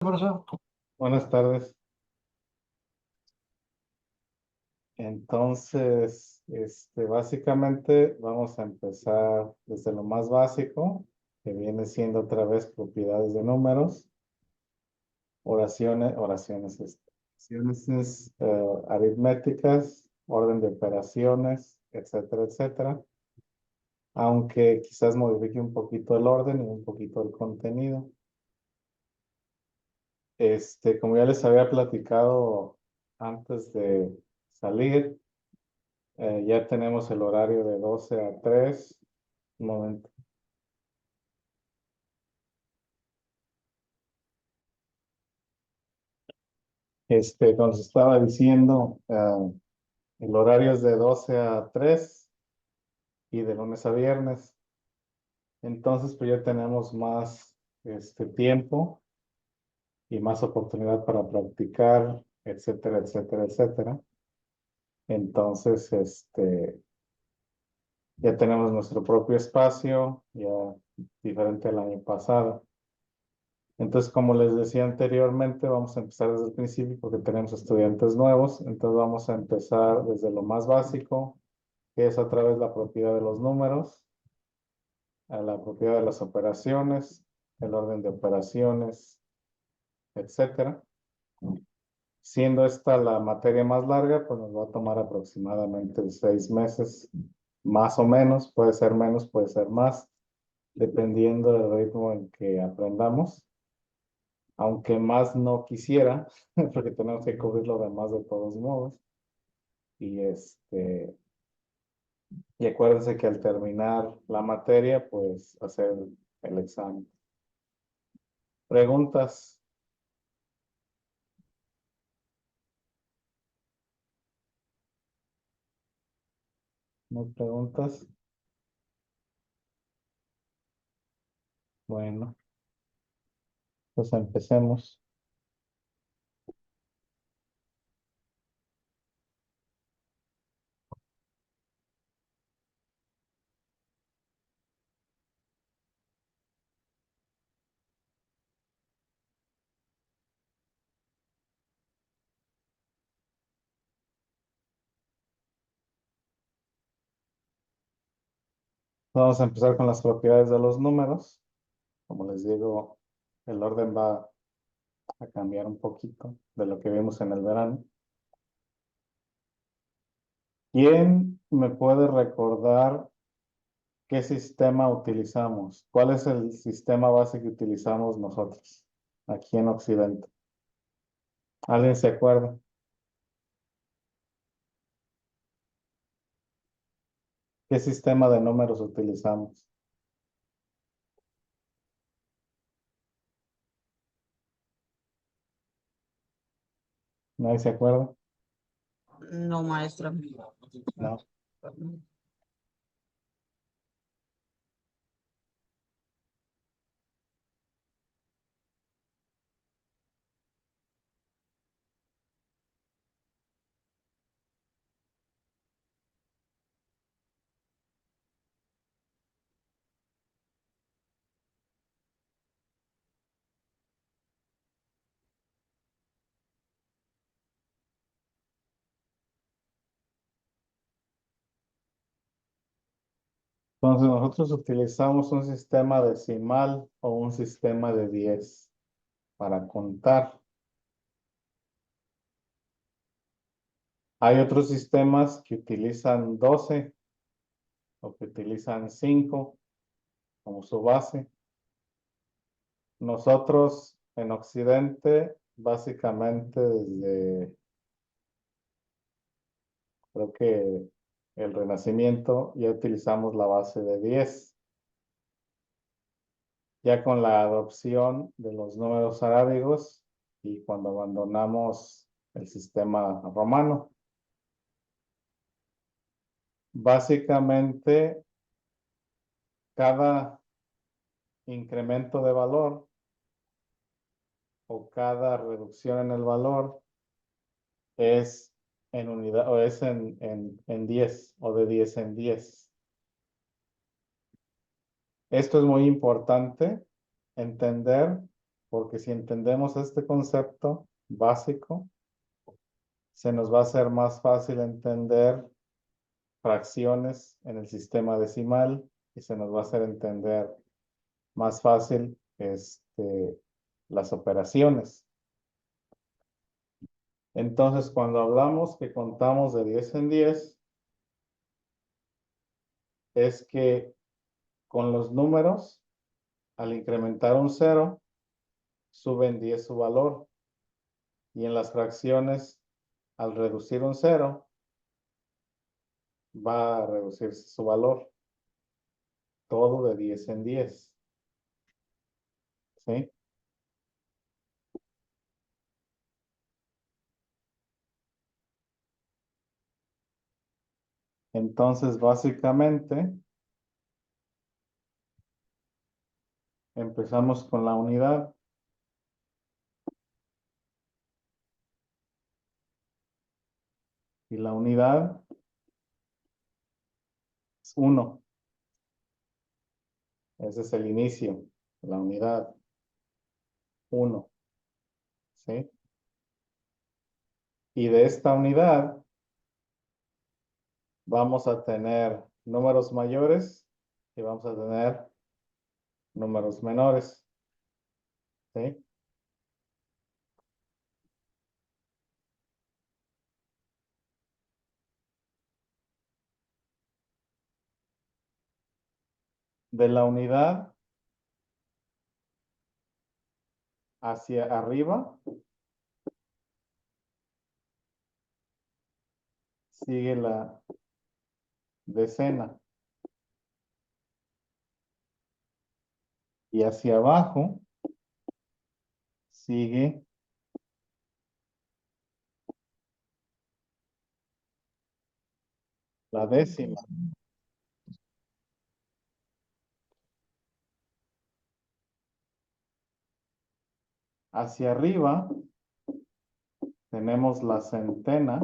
profesor. Buenas tardes. Entonces, básicamente vamos a empezar desde lo más básico, que viene siendo otra vez propiedades de números, oraciones aritméticas, orden de operaciones, etcétera, etcétera. Aunque quizás modifique un poquito el orden y un poquito el contenido. Como ya les había platicado antes de salir, ya tenemos el horario de 12 a 3. Un momento. Como les estaba diciendo, el horario es de 12 a 3 y de lunes a viernes. Entonces, pues ya tenemos más tiempo y más oportunidad para practicar, etcétera, etcétera, etcétera. Entonces, ya tenemos nuestro propio espacio, ya diferente al año pasado. Entonces, como les decía anteriormente, vamos a empezar desde el principio porque tenemos estudiantes nuevos. Entonces, vamos a empezar desde lo más básico, que es otra vez la propiedad de los números, a la propiedad de las operaciones, el orden de operaciones, etcétera. Siendo esta la materia más larga, pues nos va a tomar aproximadamente 6 meses, más o menos, puede ser menos, puede ser más, dependiendo del ritmo en que aprendamos. Aunque más no quisiera, porque tenemos que cubrir lo demás de todos modos. Y y acuérdense que al terminar la materia, pues hacer el examen. ¿Preguntas? ¿No preguntas? Bueno, pues empecemos. Vamos a empezar con las propiedades de los números. Como les digo, el orden va a cambiar un poquito de lo que vimos en el verano. ¿Quién me puede recordar qué sistema utilizamos? ¿Cuál es el sistema base que utilizamos nosotros aquí en Occidente? ¿Alguien se acuerda? ¿Qué sistema de números utilizamos? ¿Nadie se acuerda? No, maestra. No. Entonces nosotros utilizamos un sistema decimal o un sistema de 10 para contar. Hay otros sistemas que utilizan 12 o que utilizan 5 como su base. Nosotros en Occidente, básicamente desde, creo que el Renacimiento, ya utilizamos la base de 10. Ya con la adopción de los números arábigos y cuando abandonamos el sistema romano. Básicamente, cada incremento de valor o cada reducción en el valor es en unidad o es en 10 o de 10 en 10. Esto es muy importante entender porque si entendemos este concepto básico, se nos va a hacer más fácil entender fracciones en el sistema decimal y se nos va a hacer entender más fácil las operaciones. Entonces, cuando hablamos que contamos de 10 en 10, es que con los números, al incrementar un cero, suben 10 su valor. Y en las fracciones, al reducir un cero, va a reducirse su valor. Todo de 10 en 10. ¿Sí? Entonces, básicamente, empezamos con la unidad. Y la unidad es 1. Ese es el inicio. La unidad 1. ¿Sí? Y de esta unidad vamos a tener números mayores y vamos a tener números menores. ¿Sí? De la unidad hacia arriba sigue la decena. Y hacia abajo sigue la décima. Hacia arriba tenemos la centena.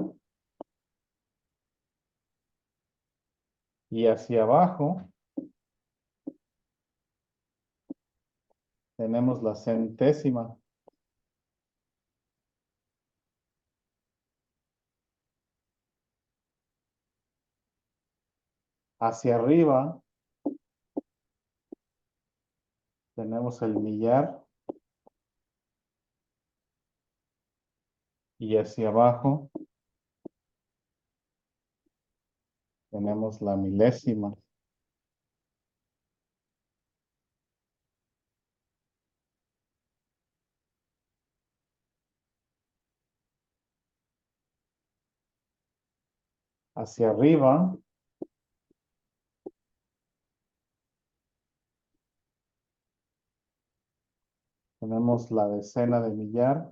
Y hacia abajo tenemos la centésima. Hacia arriba tenemos el millar. Y hacia abajo tenemos la milésima. Hacia arriba tenemos la decena de millar.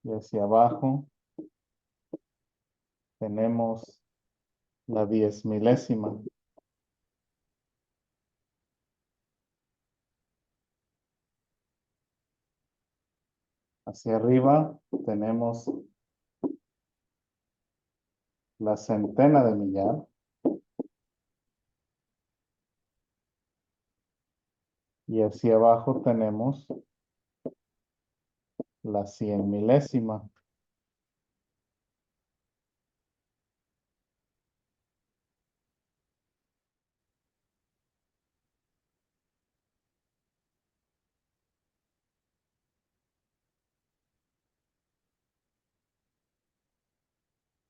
Y hacia abajo tenemos la 10 milésima. Hacia arriba tenemos la centena de millar. Y hacia abajo tenemos la 100 milésima.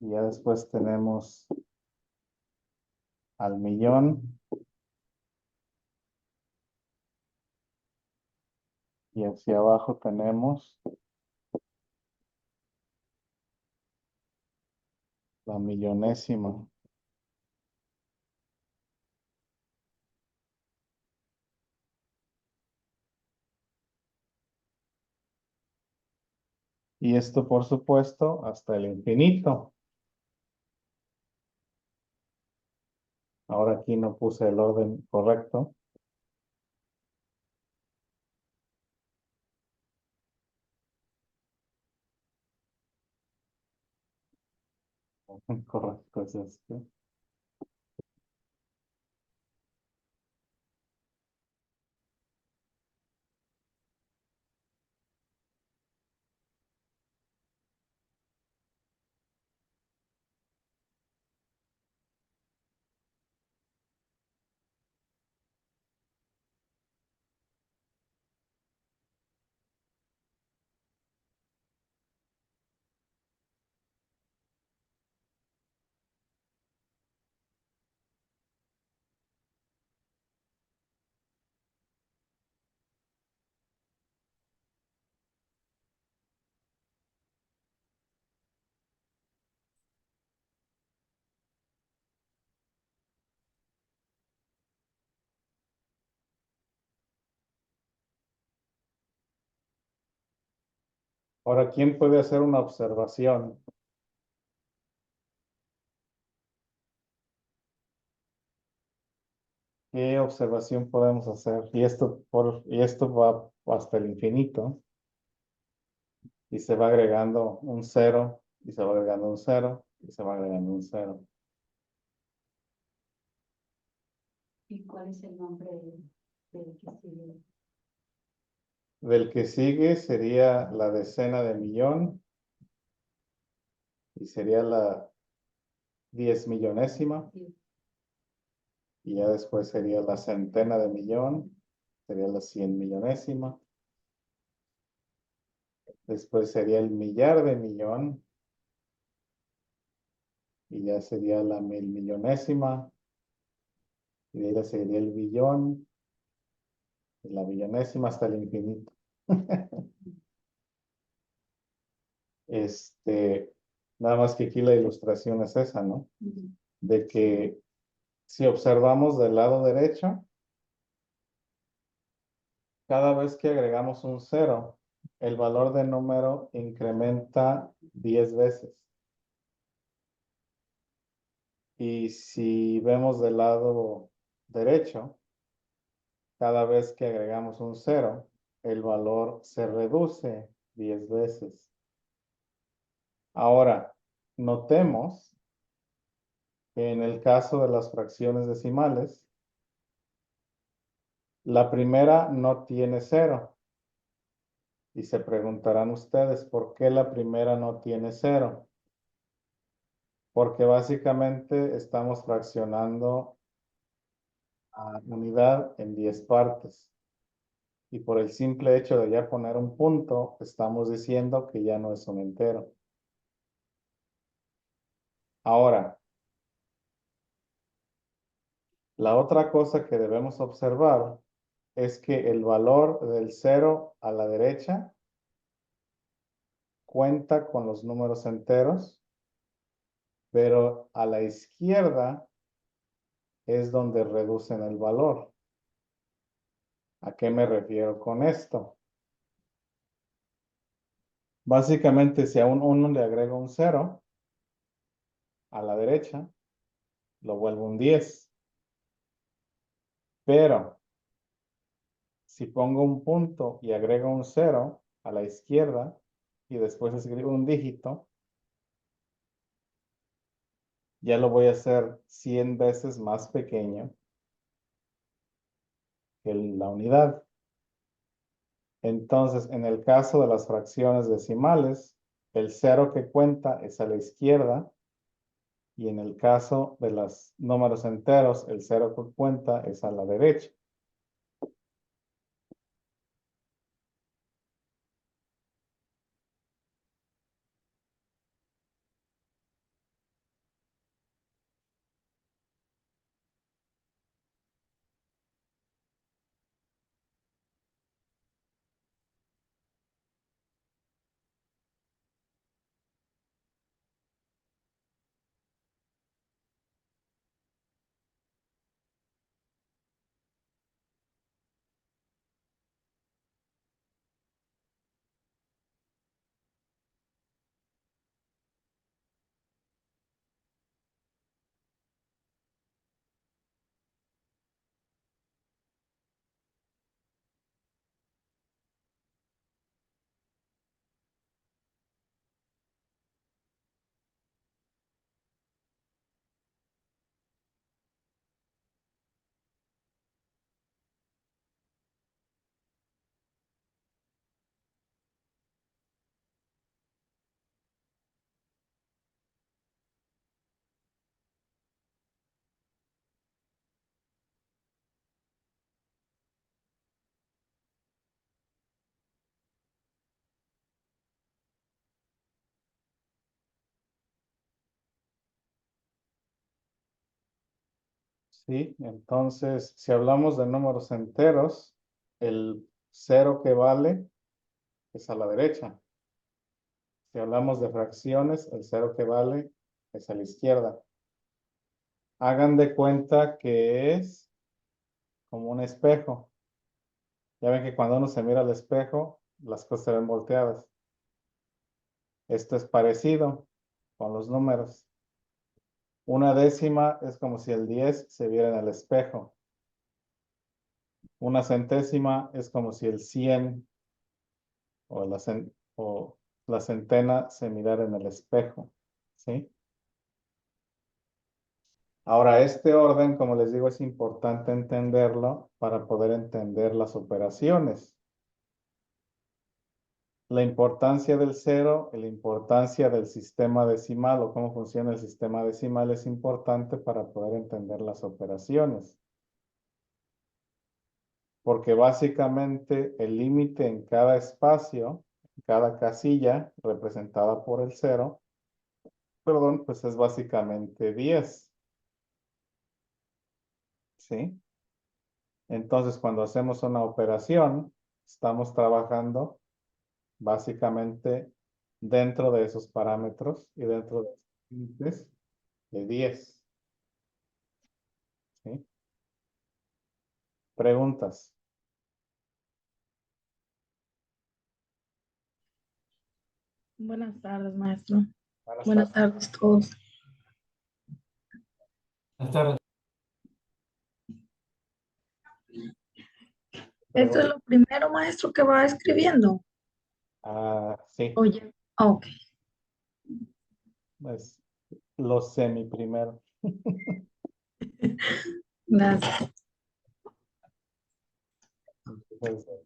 Y ya después tenemos al millón. Y hacia abajo tenemos la millonésima. Y esto, por supuesto, hasta el infinito. Ahora aquí no puse el orden correcto. Correcto es este. Ahora, ¿quién puede hacer una observación? ¿Qué observación podemos hacer? Y esto va hasta el infinito y se va agregando un cero y se va agregando un cero y se va agregando un cero. ¿Y cuál es el nombre del que sigue? Del que sigue sería la decena de millón y sería la 10 millonésima. Y ya después sería la centena de millón, sería la 100 millonésima. Después sería el millar de millón. Y ya sería la 1000 millonésima. Y de ahí ya sería el billón. Y la billonésima hasta el infinito. Nada más que aquí la ilustración es esa, ¿no? De que si observamos del lado derecho, cada vez que agregamos un cero, el valor del número incrementa 10 veces. Y si vemos del lado derecho, cada vez que agregamos un cero, el valor se reduce 10 veces. Ahora, notemos que en el caso de las fracciones decimales, la primera no tiene cero. Y se preguntarán ustedes, ¿por qué la primera no tiene cero? Porque básicamente estamos fraccionando a unidad en 10 partes. Y por el simple hecho de ya poner un punto, estamos diciendo que ya no es un entero. Ahora, la otra cosa que debemos observar es que el valor del 0 a la derecha cuenta con los números enteros, pero a la izquierda es donde reducen el valor. ¿A qué me refiero con esto? Básicamente, si a un 1 le agrego un 0 a la derecha, lo vuelvo un 10. Pero si pongo un punto y agrego un 0 a la izquierda y después escribo un dígito, ya lo voy a hacer 100 veces más pequeño que la unidad. Entonces, en el caso de las fracciones decimales, el 0 que cuenta es a la izquierda y en el caso de los números enteros, el 0 que cuenta es a la derecha. ¿Sí? Entonces, si hablamos de números enteros, el 0 que vale es a la derecha. Si hablamos de fracciones, el 0 que vale es a la izquierda. Hagan de cuenta que es como un espejo. Ya ven que cuando uno se mira al espejo, las cosas se ven volteadas. Esto es parecido con los números. Una décima es como si el 10 se viera en el espejo. Una centésima es como si el 100 o la centena se mirara en el espejo. ¿Sí? Ahora, este orden, como les digo, es importante entenderlo para poder entender las operaciones. La importancia del cero y la importancia del sistema decimal o cómo funciona el sistema decimal es importante para poder entender las operaciones. Porque básicamente el límite en cada espacio, en cada casilla representada por el cero, perdón, pues es básicamente 10. ¿Sí? Entonces, cuando hacemos una operación, estamos trabajando básicamente dentro de esos parámetros y dentro de esos límites de 10. ¿Sí? Preguntas. Buenas tardes, maestro. Buenas Buenas tardes. tardes a todos. Buenas tardes. Esto es lo primero, maestro, que va escribiendo. Sí, Oye, ok, pues lo semi primero. gracias. Entonces,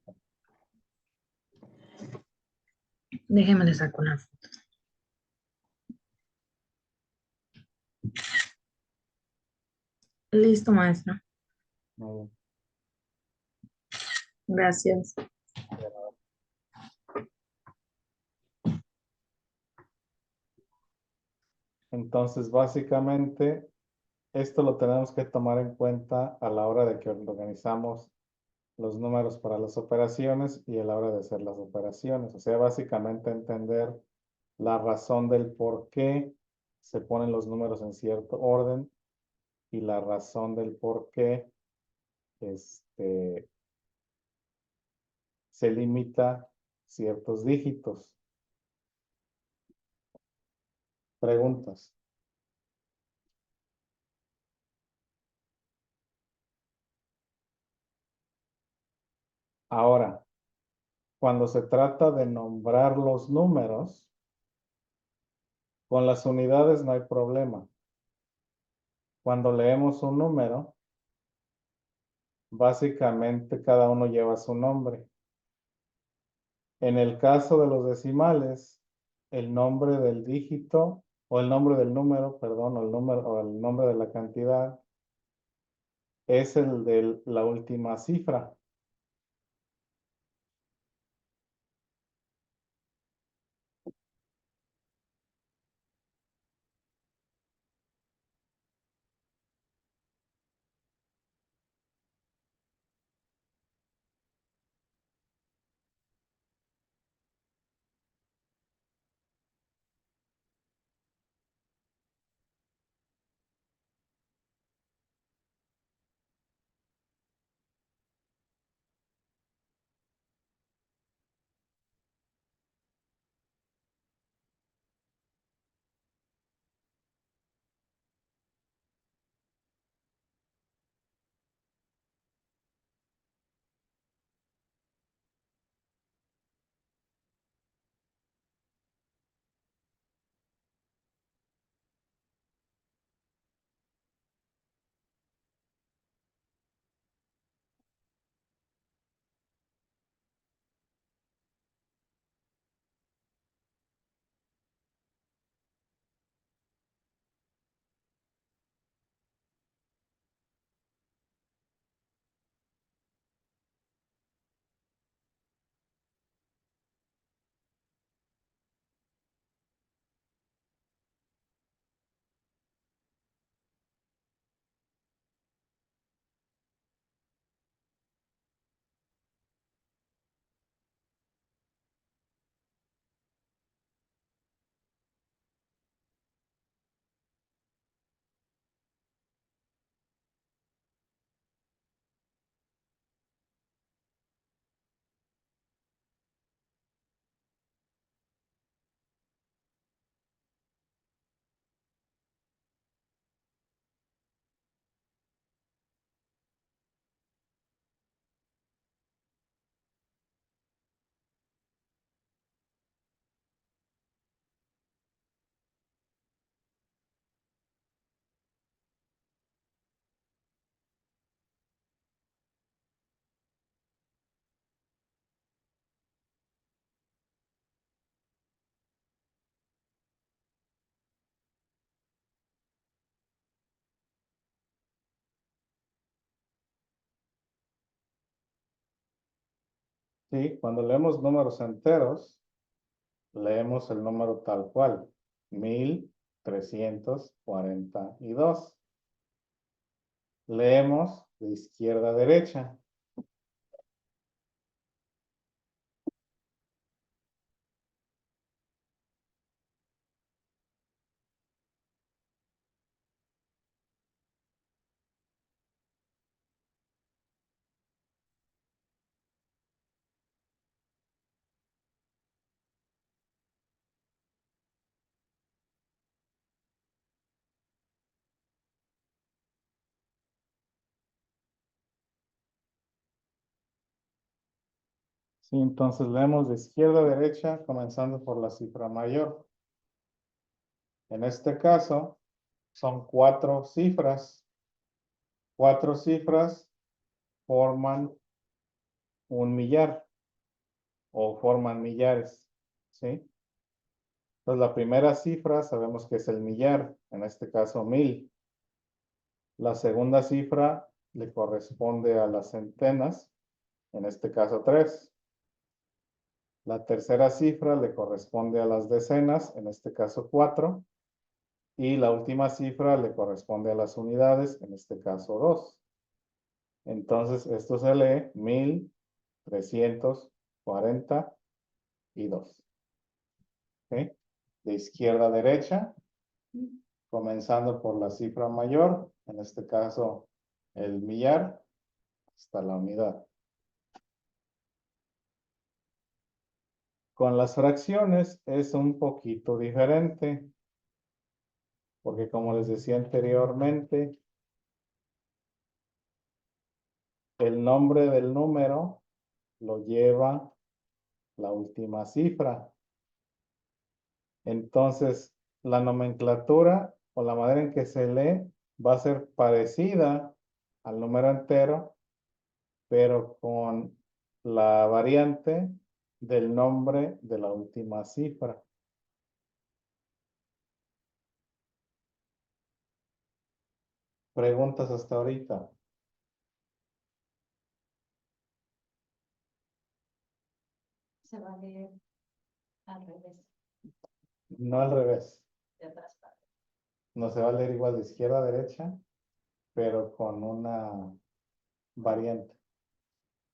Déjeme le saco una foto. Listo, maestro. muy bien. Gracias. Entonces, básicamente, esto lo tenemos que tomar en cuenta a la hora de que organizamos los números para las operaciones y a la hora de hacer las operaciones. O sea, básicamente entender la razón del por qué se ponen los números en cierto orden y la razón del por qué se limita ciertos dígitos. Preguntas. Ahora, cuando se trata de nombrar los números, con las unidades no hay problema. Cuando leemos un número, básicamente cada uno lleva su nombre. En el caso de los decimales, el nombre del dígito o el nombre del número, perdón, o el nombre de la cantidad es el de la última cifra. Sí, cuando leemos números enteros, leemos el número tal cual, 1342. Leemos de izquierda a derecha. Sí, entonces leemos de izquierda a derecha, comenzando por la cifra mayor. En este caso, son 4 cifras. 4 cifras forman un millar o forman millares, ¿sí? Entonces, la primera cifra sabemos que es el millar, en este caso 1000. La segunda cifra le corresponde a las centenas, en este caso 3. La tercera cifra le corresponde a las decenas, en este caso 4. Y la última cifra le corresponde a las unidades, en este caso 2. Entonces, esto se lee 1342. ¿Sí? De izquierda a derecha, comenzando por la cifra mayor, en este caso el millar, hasta la unidad. Con las fracciones es un poquito diferente, porque como les decía anteriormente, el nombre del número lo lleva la última cifra. Entonces, la nomenclatura o la manera en que se lee va a ser parecida al número entero, pero con la variante del nombre de la última cifra. ¿Preguntas hasta ahorita? Se va a leer al revés, No al revés. de atrás para adelante. No se va a leer igual de izquierda a derecha, pero con una variante.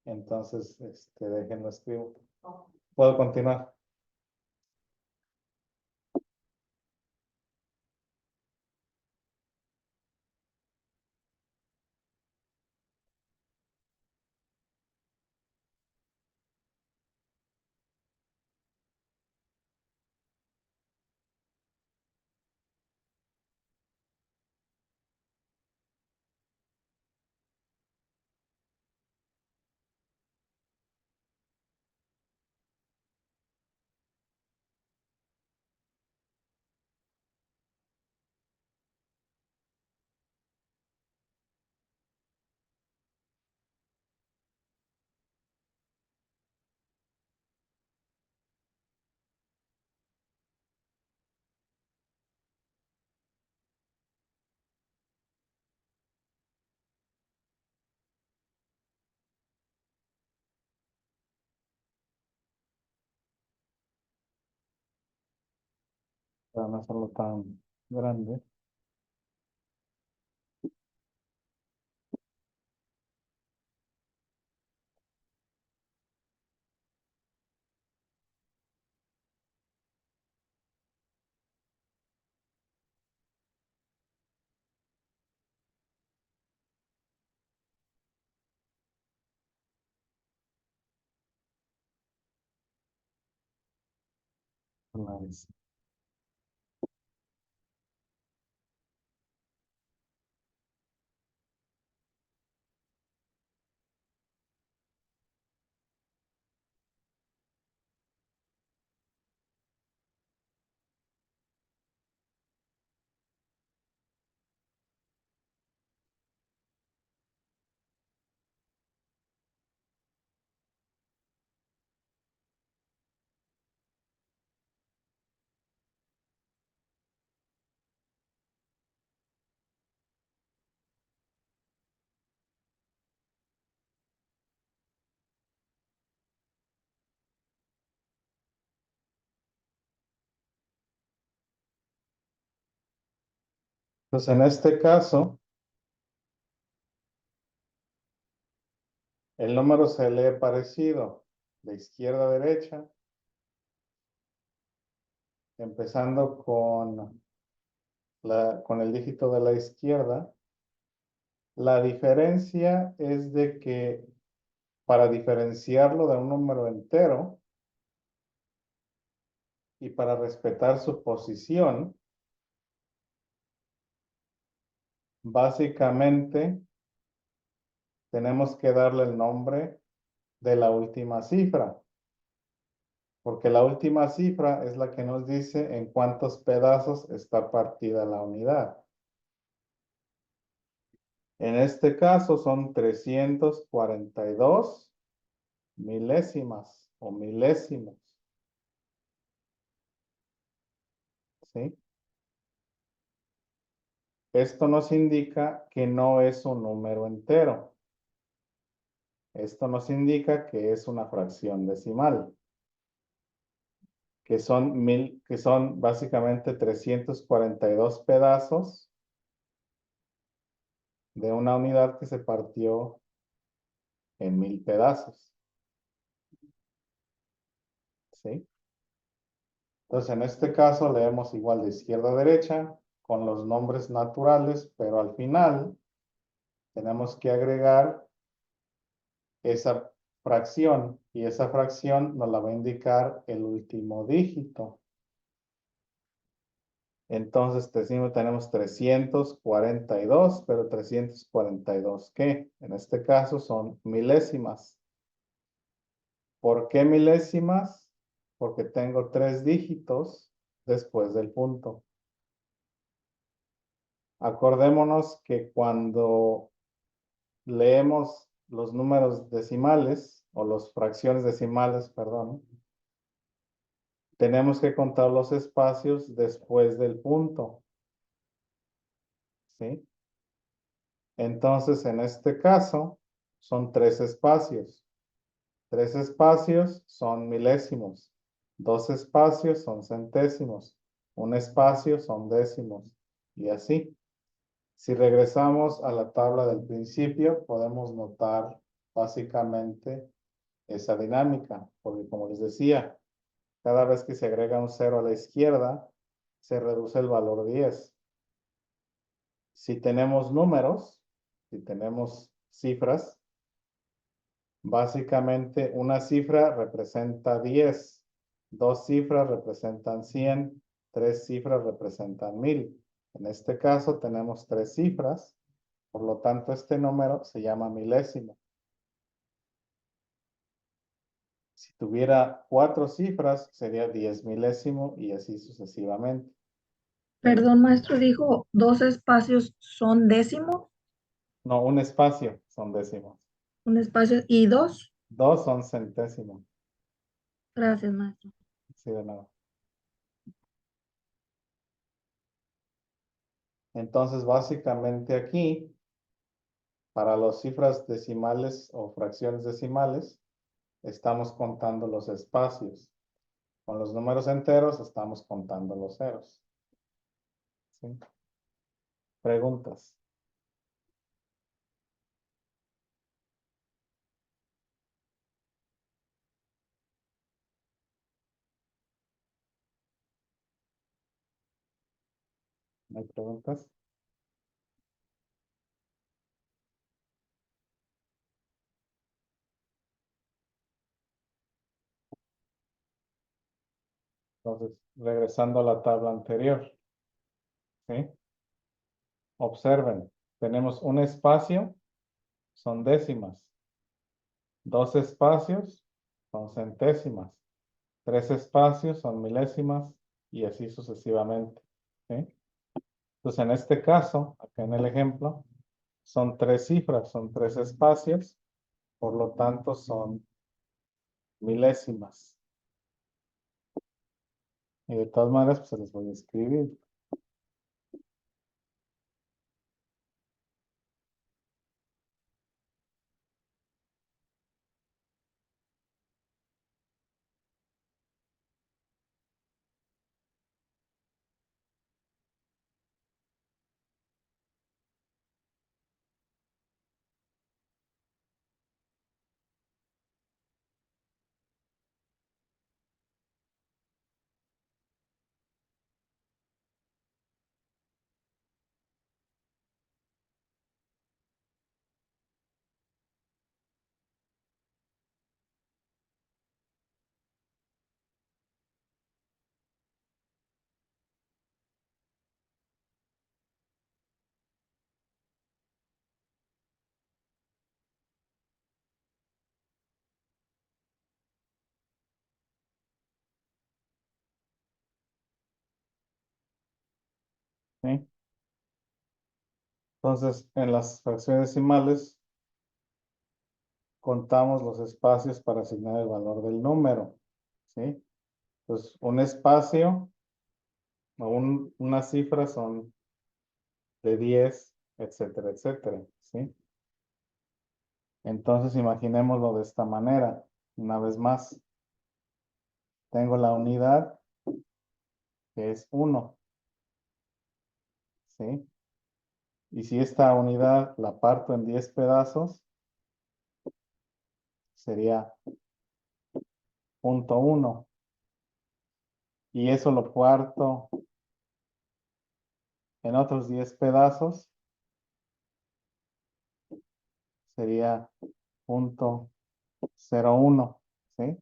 Entonces, déjenlo escribo. Oh, ¿Puedo continuar? Para no hacerlo tan grande. Nice. Entonces, en este caso, el número se lee parecido de izquierda a derecha, empezando con el dígito de la izquierda. La diferencia es de que para diferenciarlo de un número entero y para respetar su posición, básicamente tenemos que darle el nombre de la última cifra, porque la última cifra es la que nos dice en cuántos pedazos está partida la unidad. En este caso son 342 milésimas o milésimos. ¿Sí? Esto nos indica que no es un número entero. Esto nos indica que es una fracción decimal. Que son básicamente 342 pedazos de una unidad que se partió en 1000 pedazos. ¿Sí? Entonces, en este caso leemos igual de izquierda a derecha con los nombres naturales, pero al final tenemos que agregar esa fracción y esa fracción nos la va a indicar el último dígito. Entonces, tenemos 342, pero 342, ¿qué? En este caso son milésimas. ¿Por qué milésimas? Porque tengo 3 dígitos después del punto. Acordémonos que cuando leemos los números decimales, o las fracciones decimales, perdón, tenemos que contar los espacios después del punto. ¿Sí? Entonces, en este caso, son 3 espacios. 3 espacios son milésimos. 2 espacios son centésimos. Un espacio son décimos. Y así. Si regresamos a la tabla del principio, podemos notar básicamente esa dinámica. Porque como les decía, cada vez que se agrega un 0 a la izquierda, se reduce el valor 10. Si tenemos números, si tenemos cifras, básicamente una cifra representa 10, 2 cifras representan 100, 3 cifras representan 1000. En este caso tenemos 3 cifras, por lo tanto este número se llama milésimo. Si tuviera 4 cifras sería 10 milésimo y así sucesivamente. Perdón, maestro, dijo 2 espacios son décimos, No, un espacio son décimos. un espacio y 2. 2 son centésimos. Gracias, maestro. Sí, de nada. Entonces, básicamente aquí, para las cifras decimales o fracciones decimales, estamos contando los espacios. Con los números enteros estamos contando los ceros. ¿Sí? Preguntas. ¿No hay preguntas? Entonces, regresando a la tabla anterior. ¿Sí? Observen, tenemos un espacio, son décimas. 2 espacios, son centésimas. 3 espacios, son milésimas. Y así sucesivamente. ¿Sí? Entonces, en este caso, acá en el ejemplo, son 3 cifras, son 3 espacios. Por lo tanto, son milésimas. Y de todas maneras, pues se les voy a escribir. ¿sí? Entonces, en las fracciones decimales, contamos los espacios para asignar el valor del número, ¿sí? Entonces, un espacio o una cifra son de 10, etcétera, etcétera, ¿sí? Entonces, imaginémoslo de esta manera. Una vez más, tengo la unidad, que es 1, ¿sí? Y si esta unidad la parto en 10 pedazos, sería 0.1. Y eso lo parto en otros 10 pedazos, sería 0.01, ¿sí?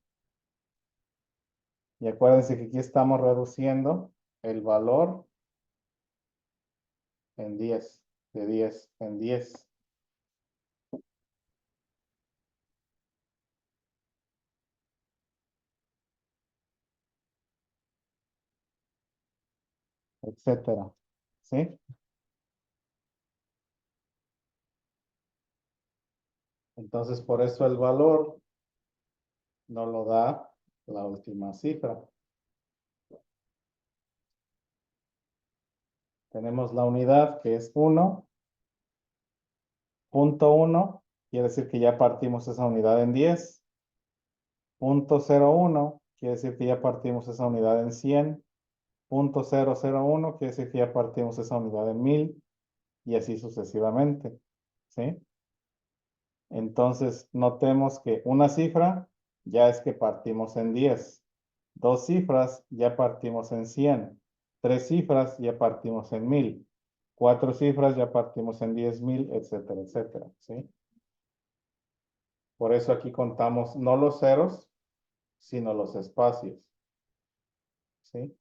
Y acuérdense que aquí estamos reduciendo el valor en 10, de 10 en 10. Etcétera, ¿sí? Entonces, por eso el valor no lo da la última cifra. Tenemos la unidad que es 1.1, quiere decir que ya partimos esa unidad en 10. 0.01 quiere decir que ya partimos esa unidad en 100. 0.001 quiere decir que ya partimos esa unidad en 1000 y así sucesivamente, ¿sí? Entonces, notemos que una cifra ya es que partimos en 10. Dos cifras ya partimos en 100. Tres cifras ya partimos en 1000. Cuatro cifras ya partimos en 10,000, etcétera, etcétera, ¿sí? Por eso aquí contamos no los ceros, sino los espacios, ¿sí?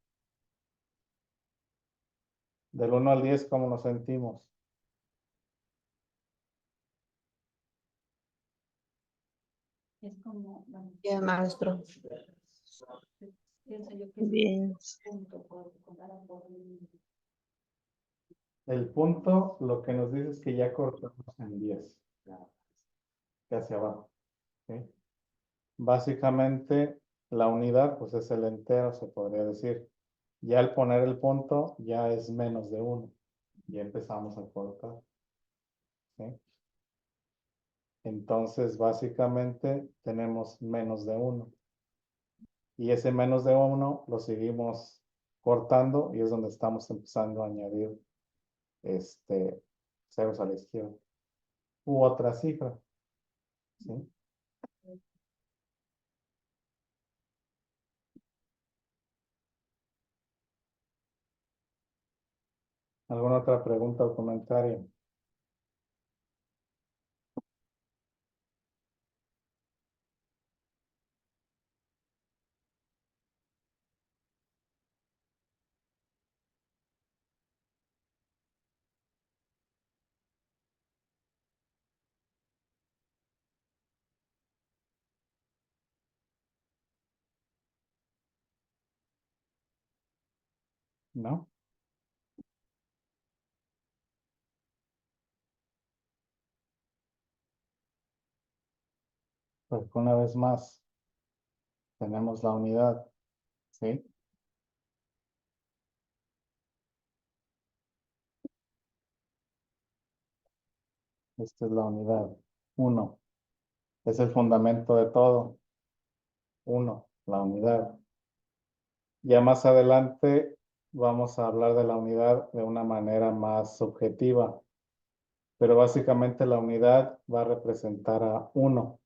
Del 1 al 10, ¿cómo nos sentimos? Es como, bueno, Bien, maestro. pienso yo que es Bien. un punto por contar por un- El punto lo que nos dice es que ya cortamos en 10, hacia abajo, ¿sí? Básicamente, la unidad, pues es el entero, se podría decir. Ya al poner el punto, ya es menos de 1. Ya empezamos a cortar, ¿sí? Entonces, básicamente, tenemos menos de 1. Y ese menos de 1 lo seguimos cortando y es donde estamos empezando a añadir ceros a la izquierda. U otra cifra, ¿sí? ¿Alguna otra pregunta o comentario? ¿No? Pues una vez más, tenemos la unidad, ¿sí? Esta es la unidad. 1. Es el fundamento de todo. 1, la unidad. Ya más adelante vamos a hablar de la unidad de una manera más subjetiva. Pero básicamente la unidad va a representar a 1.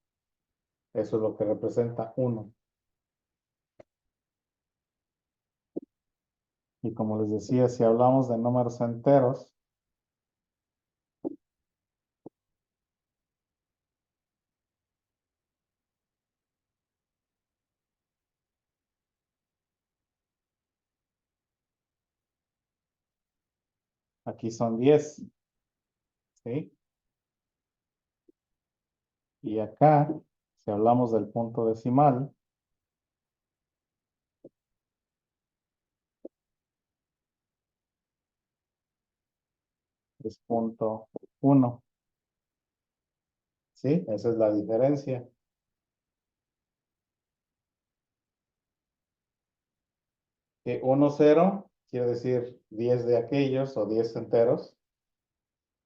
Eso es lo que representa 1. Y como les decía, si hablamos de números enteros, aquí son 10, ¿sí? Y acá, si hablamos del punto decimal, es 0.1. ¿Sí? Esa es la diferencia. Que 1, 0 quiere decir 10 de aquellos o 10 enteros,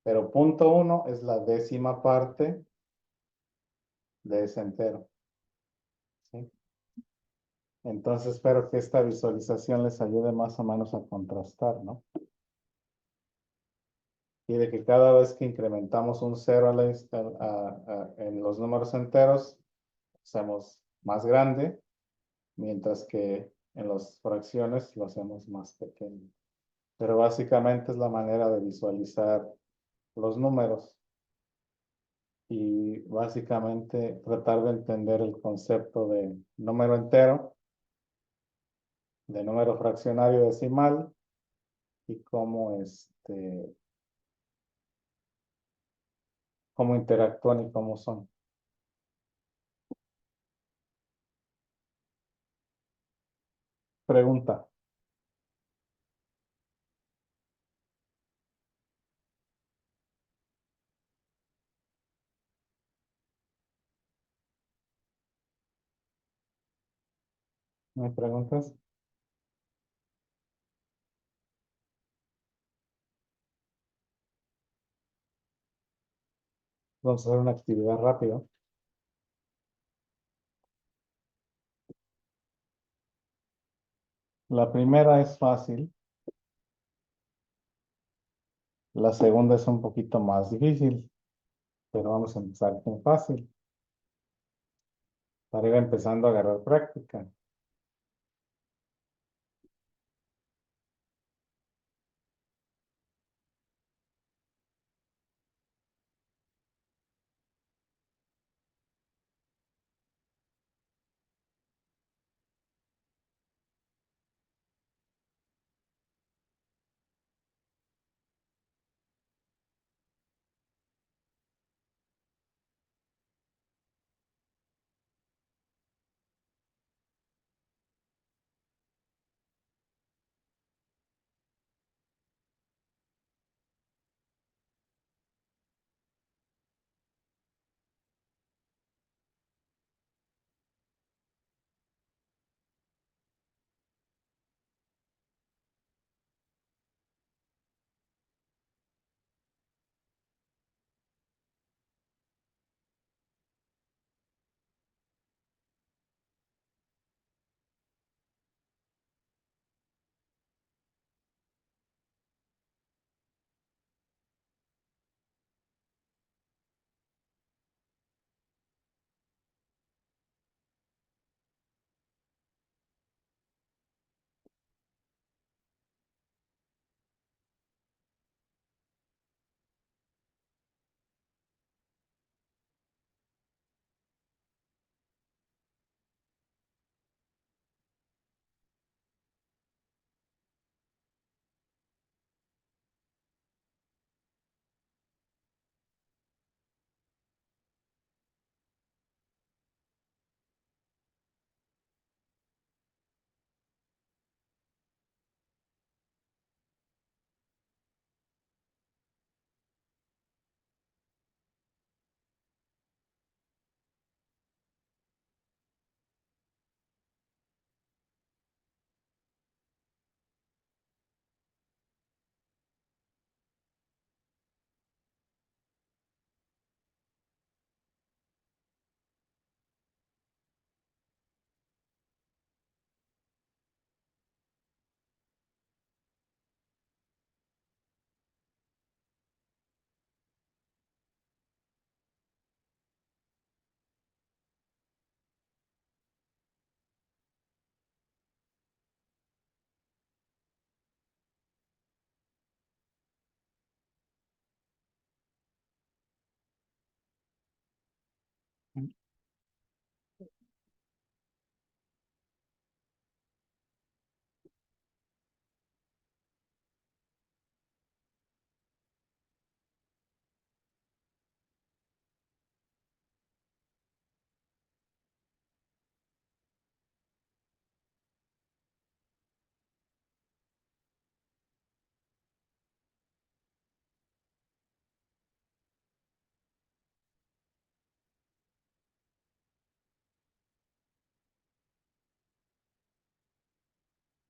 pero 0.1 es la décima parte de ese entero. ¿Sí? Entonces espero que esta visualización les ayude más o menos a contrastar, ¿no? Y de que cada vez que incrementamos un 0 en los números enteros, hacemos más grande, mientras que en las fracciones lo hacemos más pequeño. Pero básicamente es la manera de visualizar los números y básicamente tratar de entender el concepto de número entero, de número fraccionario decimal y cómo interactúan y cómo son. Pregunta. ¿Me preguntas? Vamos a hacer una actividad rápida. La primera es fácil. La segunda es un poquito más difícil, pero vamos a empezar con fácil para ir empezando a agarrar práctica.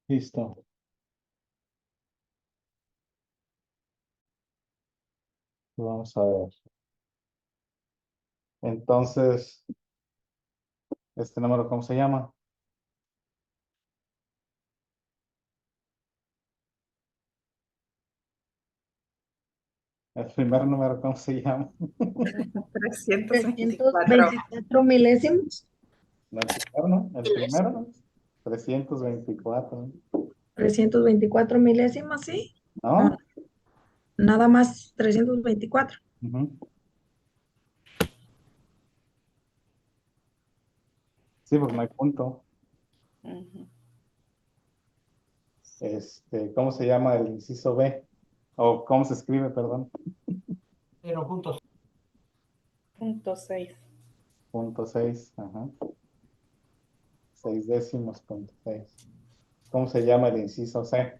Listo. Vamos a ver. Entonces, este número, ¿cómo se llama? El primer número, ¿cómo se llama? 324. 324 milésimos. No, el primero, ¿no? El primero, 324, 324 milésimas, ¿sí? ¿no? Nada más 324. Ujú. Sí, porque no hay punto. Ujú. ¿Cómo se llama el inciso B? O ¿cómo se escribe, perdón? Punto 6. Punto 6, ajá. 6 décimos, punto 6. ¿Cómo se llama el inciso C?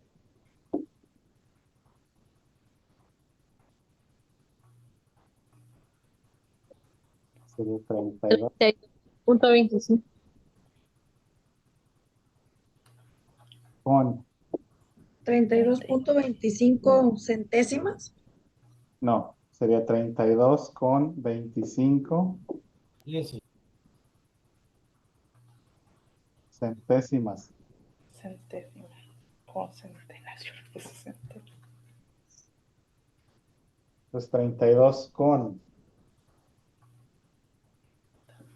Sería 32 32.25. con, 32.25 centésimas. no, sería 32 con 25 centésimas. Centésima. O centenas. Yo le puse centésima. Pues 32 con,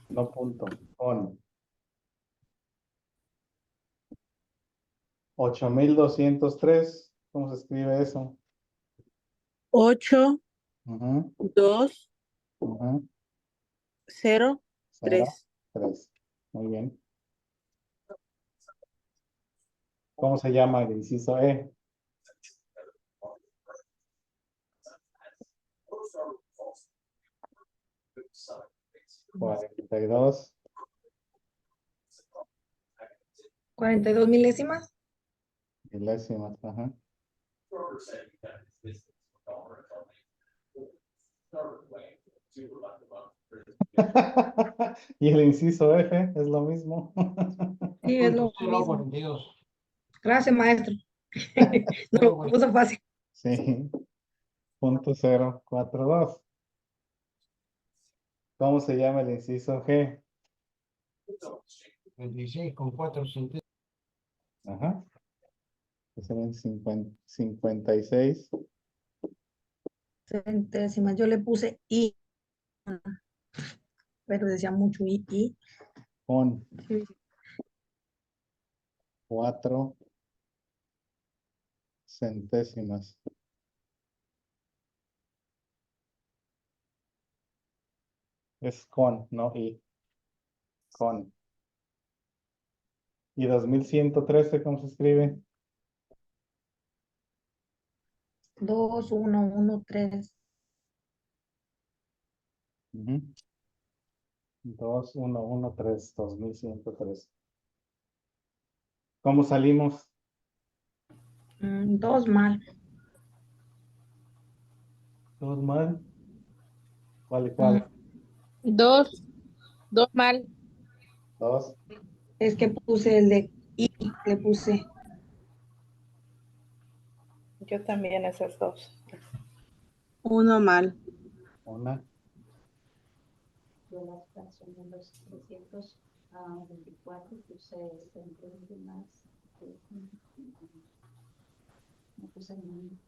no punto, con 8,203. ¿Cómo se escribe eso? 8, Ujú, 2, ujú, 0, 0, 3. 3. Muy bien. ¿Cómo se llama el inciso E? Cuarenta y dos 42 milésimas. milésimas. Ajá. Y el inciso F es lo mismo. Sí, es lo mismo. Gracias, maestro. No lo puso fácil. Sí. Punto 042. ¿Cómo se llama el inciso G? 26 con 4 centésimos. Ajá. Que serían 56 Centésimas. Yo le puse I, pero decía mucho I. con Sí. 4 centésimas. Es con, no I. Con. ¿Y 2113 cómo se escribe? 2, 1, 1, 3. Ujú. 2113, 2113. ¿Cómo salimos? 2 mal. ¿Todos mal? ¿Cuál y Mm, cuál? Dos mal. Dos. Es que puse el de I, le puse. Yo también esas dos. 1 mal. Una. Yo la fracción de los 324 puse centésimas. No puse ningún.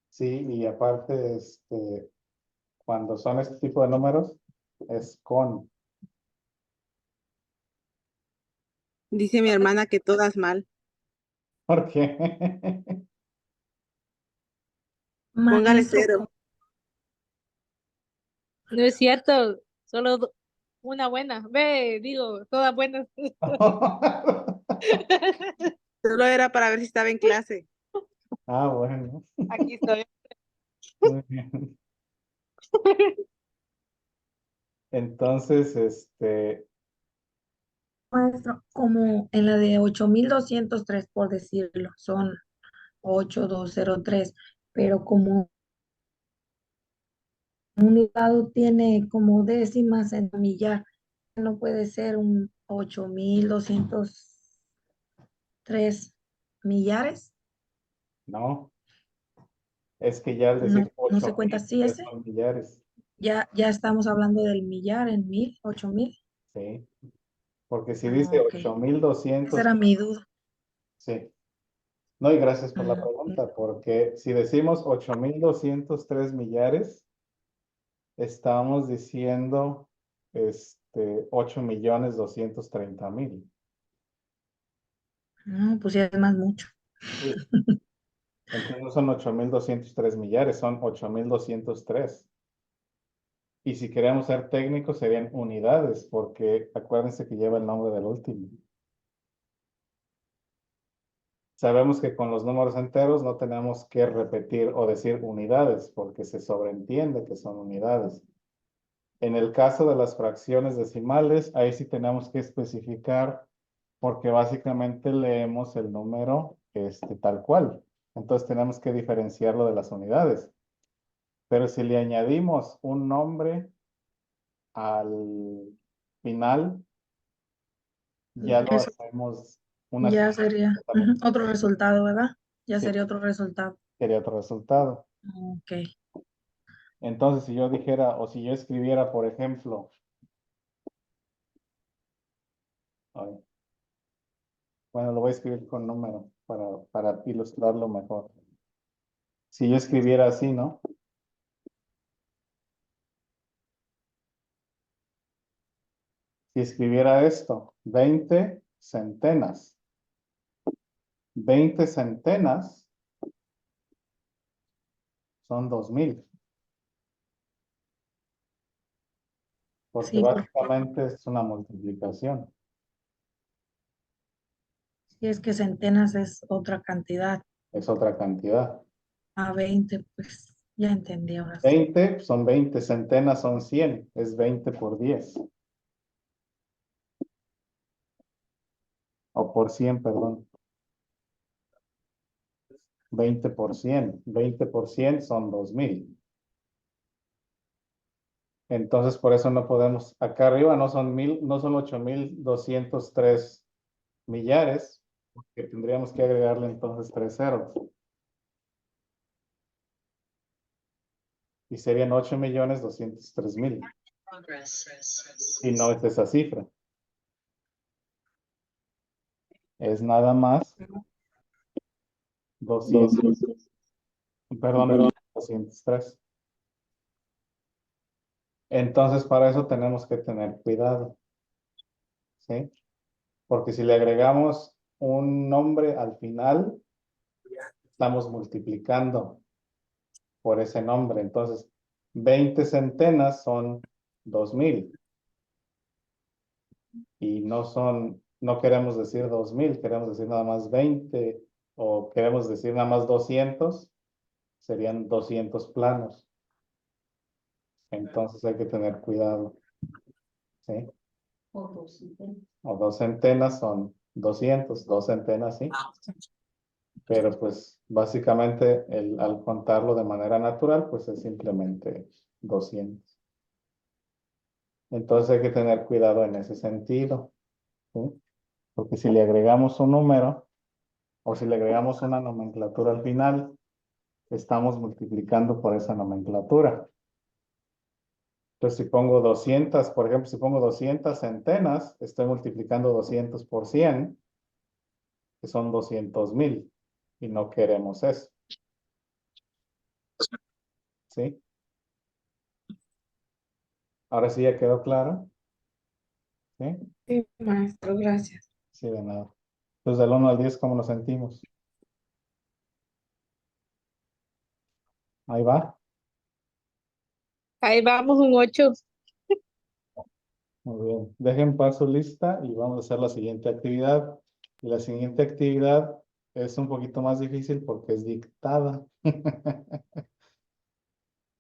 Sí, y aparte, cuando son este tipo de números, es con. Dice mi hermana que todas mal. ¿Por qué? Póngale Maestro, 0. No es cierto. Solo una buena. Ve, digo, todas buenas. Solo era para ver si estaba en clase. Ah, bueno. Aquí estoy. Muy bien. Entonces, maestro, como en la de 8203, por decirlo, son 8203, pero como un lado tiene como décimas en millar, no puede ser un 8,203 millares. No, es que ya al No, decir no se 8,000 cuenta así ya ese. son millares, Ya estamos hablando del millar en 1,000, 8,000. ¿sí? Porque si Ah, dice ok. Esa 8,200, era mi duda. sí. No, y gracias por la Ah, pregunta, porque si decimos 8,203 millares, estamos diciendo 8,230,000. no, pues ya es más mucho. Sí. Entonces no son 8,203 millares, son 8,203. Y si queremos ser técnicos serían unidades, porque acuérdense que lleva el nombre del último. Sabemos que con los números enteros no tenemos que repetir o decir unidades, porque se sobreentiende que son unidades. En el caso de las fracciones decimales, ahí sí tenemos que especificar, porque básicamente leemos el número tal cual. Entonces tenemos que diferenciarlo de las unidades. Pero si le añadimos un nombre al final, ya lo Eso hacemos una ya serie sería completamente otro resultado, ¿verdad? Ya sí, sería otro resultado. sería otro resultado. Ok. Entonces, si yo dijera, o si yo escribiera, por ejemplo, ay, bueno, lo voy a escribir con número para ilustrarlo mejor. Si yo escribiera así, ¿no? Si escribiera esto, 20 centenas. 20 centenas son 2,000. Porque Sí, porque básicamente es una multiplicación. si es que centenas es otra cantidad. Es otra cantidad. A 20, pues ya entendí ahora sí. 20 son 20, centenas son 100, es 20 por 10. O por 100, perdón. 20 por 100. 20 por 100 son 2,000. Entonces, por eso no podemos, acá arriba no son 1,000, no son 8,203 millares, porque tendríamos que agregarle entonces 3 ceros. Y serían 8,203,000. Y no es esa cifra. Es nada más 200, perdón, 203. Entonces, para eso tenemos que tener cuidado, ¿sí? Porque si le agregamos un nombre al final, estamos multiplicando por ese nombre. Entonces, 20 centenas son 2,000. Y no queremos decir 2,000, queremos decir nada más 20, o queremos decir nada más 200, serían 200 planos. Entonces hay que tener cuidado, ¿sí? O 2 centenas. O 2 centenas son 200, 2 centenas, sí. Pero pues básicamente al contarlo de manera natural, pues es simplemente 200. Entonces hay que tener cuidado en ese sentido, ¿sí? Porque si le agregamos un número o si le agregamos una nomenclatura al final, estamos multiplicando por esa nomenclatura. Entonces, si pongo 200, por ejemplo, si pongo 200 centenas, estoy multiplicando 200 por 100, que son 200,000, y no queremos eso. ¿Sí? Ahora sí ya quedó claro. ¿Sí? Sí, maestro, gracias. Sí, de nada. Entonces, del 1 al 10, ¿cómo nos sentimos? Ahí va. Ahí vamos, un 8. Muy bien. Dejen pasar su lista y vamos a hacer la siguiente actividad. Y la siguiente actividad es un poquito más difícil porque es dictada.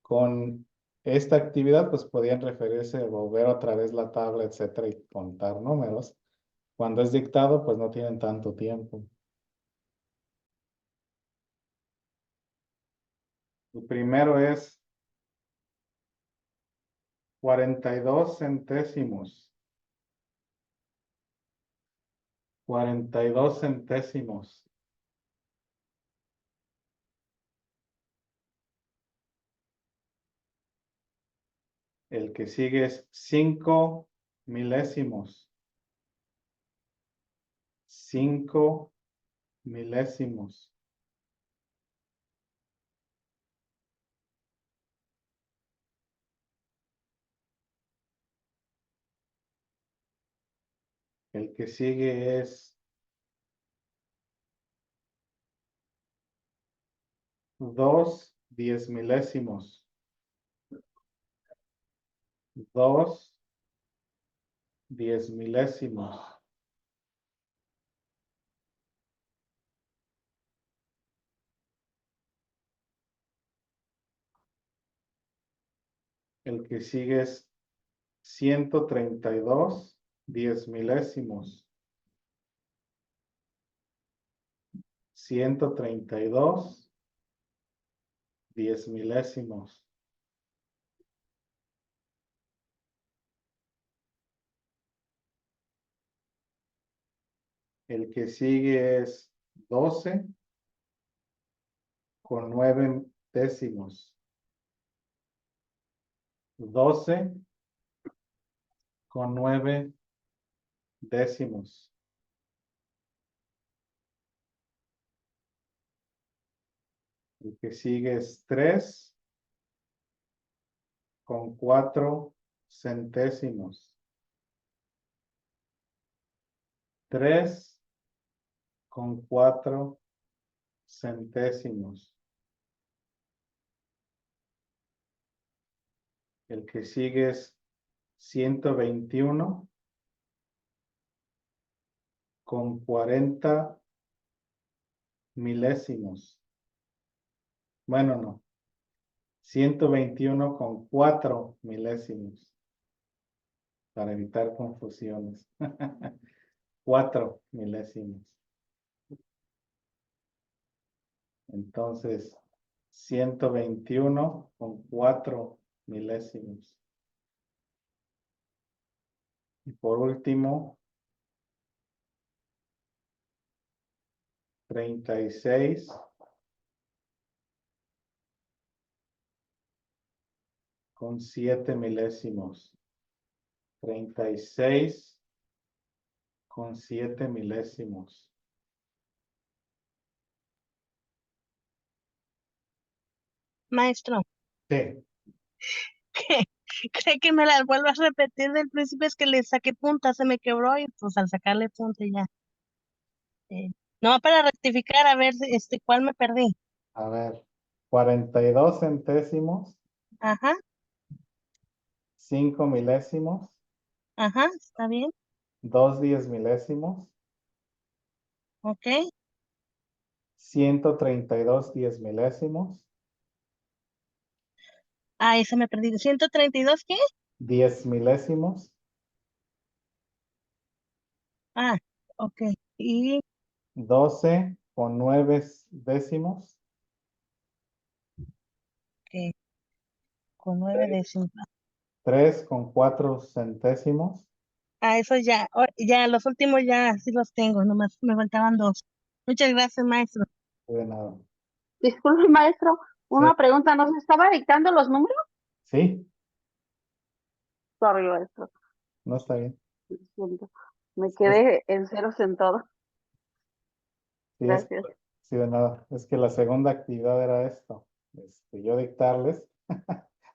Con esta actividad, pues podían referirse o ver otra vez la tabla, etcétera, y contar números. Cuando es dictado, pues no tienen tanto tiempo. El primero es 42 centésimos. 42 centésimos. El que sigue es 5 milésimos. 5 milésimos. El que sigue es 2 10 milésimos. 2 10 milésimos. El que sigue es 132 10 milésimos. 132 10 milésimos. El que sigue es 12 con 9 décimos. 12 con 9 décimos. El que sigue es 3 con 4 centésimos. 3 con 4 centésimos. El que sigue es 121 con 40 milésimos. Bueno, no. 121 con 4 milésimos. Para evitar confusiones. 4 milésimos. Entonces, 121 con 4 milésimos. Y por último, 36 con 7 milésimos. 36 con 7 milésimos. Maestro, Sí, ¿qué? ¿Cree que me las vuelvo a repetir del principio? Es que le saqué punta, se me quebró y pues al sacarle punta ya. Eh, no, para rectificar, a ver, ¿cuál me perdí? a ver. 42 centésimos, Ajá, 5 milésimos, ajá, está bien, 2 10 milésimos, ok. 132 10 milésimos, Ah, esa me perdí. ¿132 qué? 10 milésimos, Ah, ok. Y 12 con 9 décimos, ok, con 9 décimos. 3 con 4 centésimos. Ah, eso ya, ya, los últimos ya sí los tengo, nomás me faltaban dos. Muchas gracias, maestro. De nada. Disculpe, maestro, Sí, una pregunta, ¿nos estaba dictando los números? sí, Sorry, maestro, no está bien. disculpe. Me Es, quedé en ceros en todo. sí, Gracias. sí, de nada. Es que la segunda actividad era esto. Yo dictarles.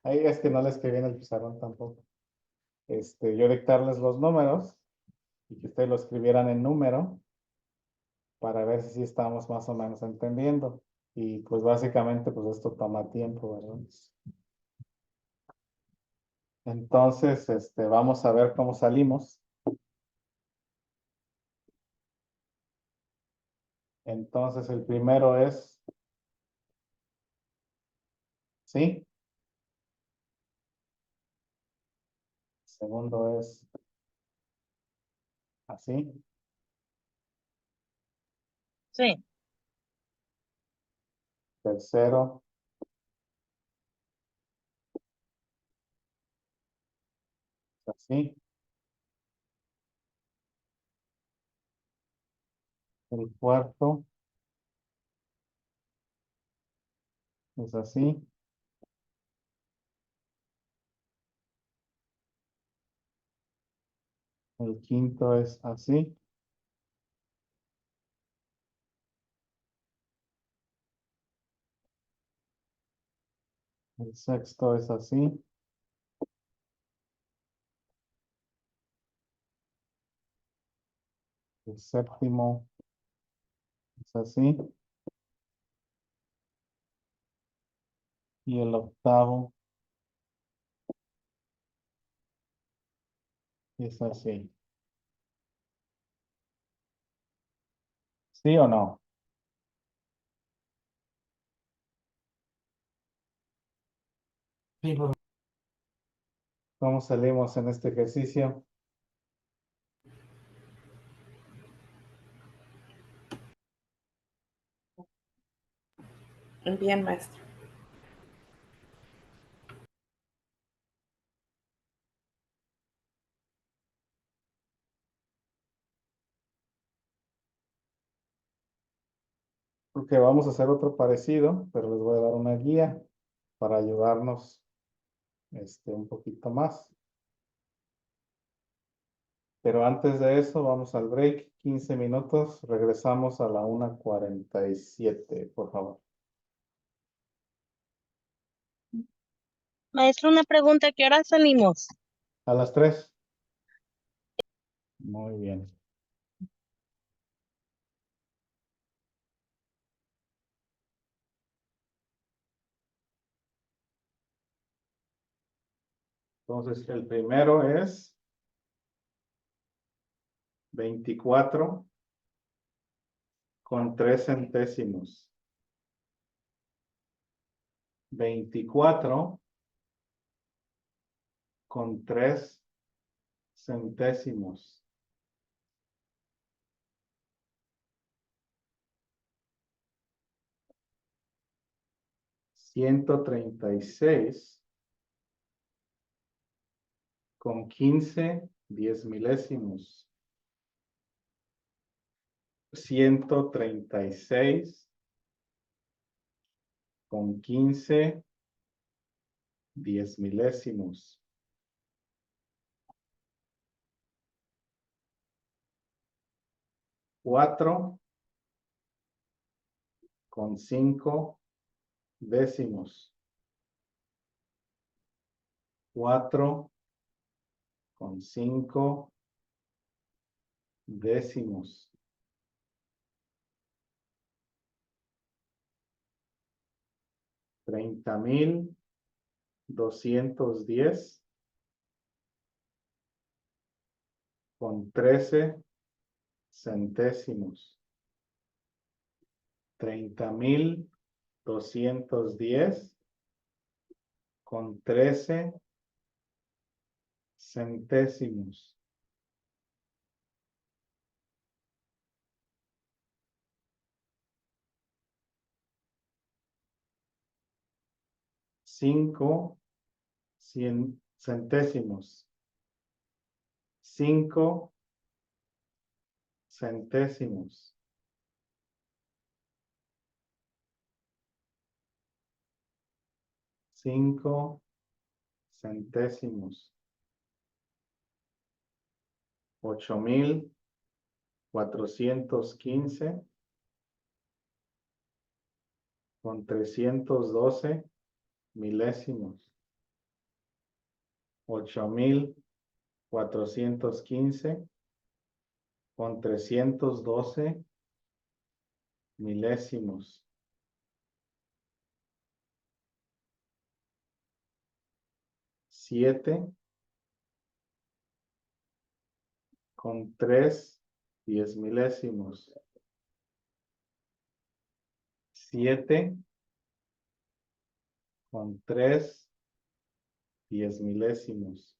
Ahí es que no les escribí en el pizarrón tampoco. Yo dictarles los números y que ustedes lo escribieran en número para ver si sí estamos más o menos entendiendo. Y pues básicamente pues esto toma tiempo, ¿verdad? Entonces, vamos a ver cómo salimos. Entonces, el primero es, ¿sí? Segundo es así. Sí, Tercero, así. El cuarto es así. El quinto es así. El sexto es así. El séptimo es así. Y el octavo es así. ¿Sí o no? Sí. ¿Cómo salimos en este ejercicio? Bien, maestro. Porque vamos a hacer otro parecido, pero les voy a dar una guía para ayudarnos un poquito más. Pero antes de eso, vamos al break, 15 minutos. Regresamos a la 1:47, por favor. Maestro, una pregunta, ¿qué hora salimos? A las 3. Muy bien. Entonces, el primero es 24 con 3 centésimos. 24 con 3 centésimos. 136 con 15 diezmilésimos. 136 con 15 diezmilésimos. 4 con 5 décimos. 4 con 5 décimos. 30,210 con 13 centésimos. 30,210 con 13 centésimos. 5 centésimos. 5 centésimos. 5 centésimos. 8,415 con 312 milésimos. 8,415 con 312 milésimos. 7 con 3 diezmilésimos. 7 con 3 diezmilésimos.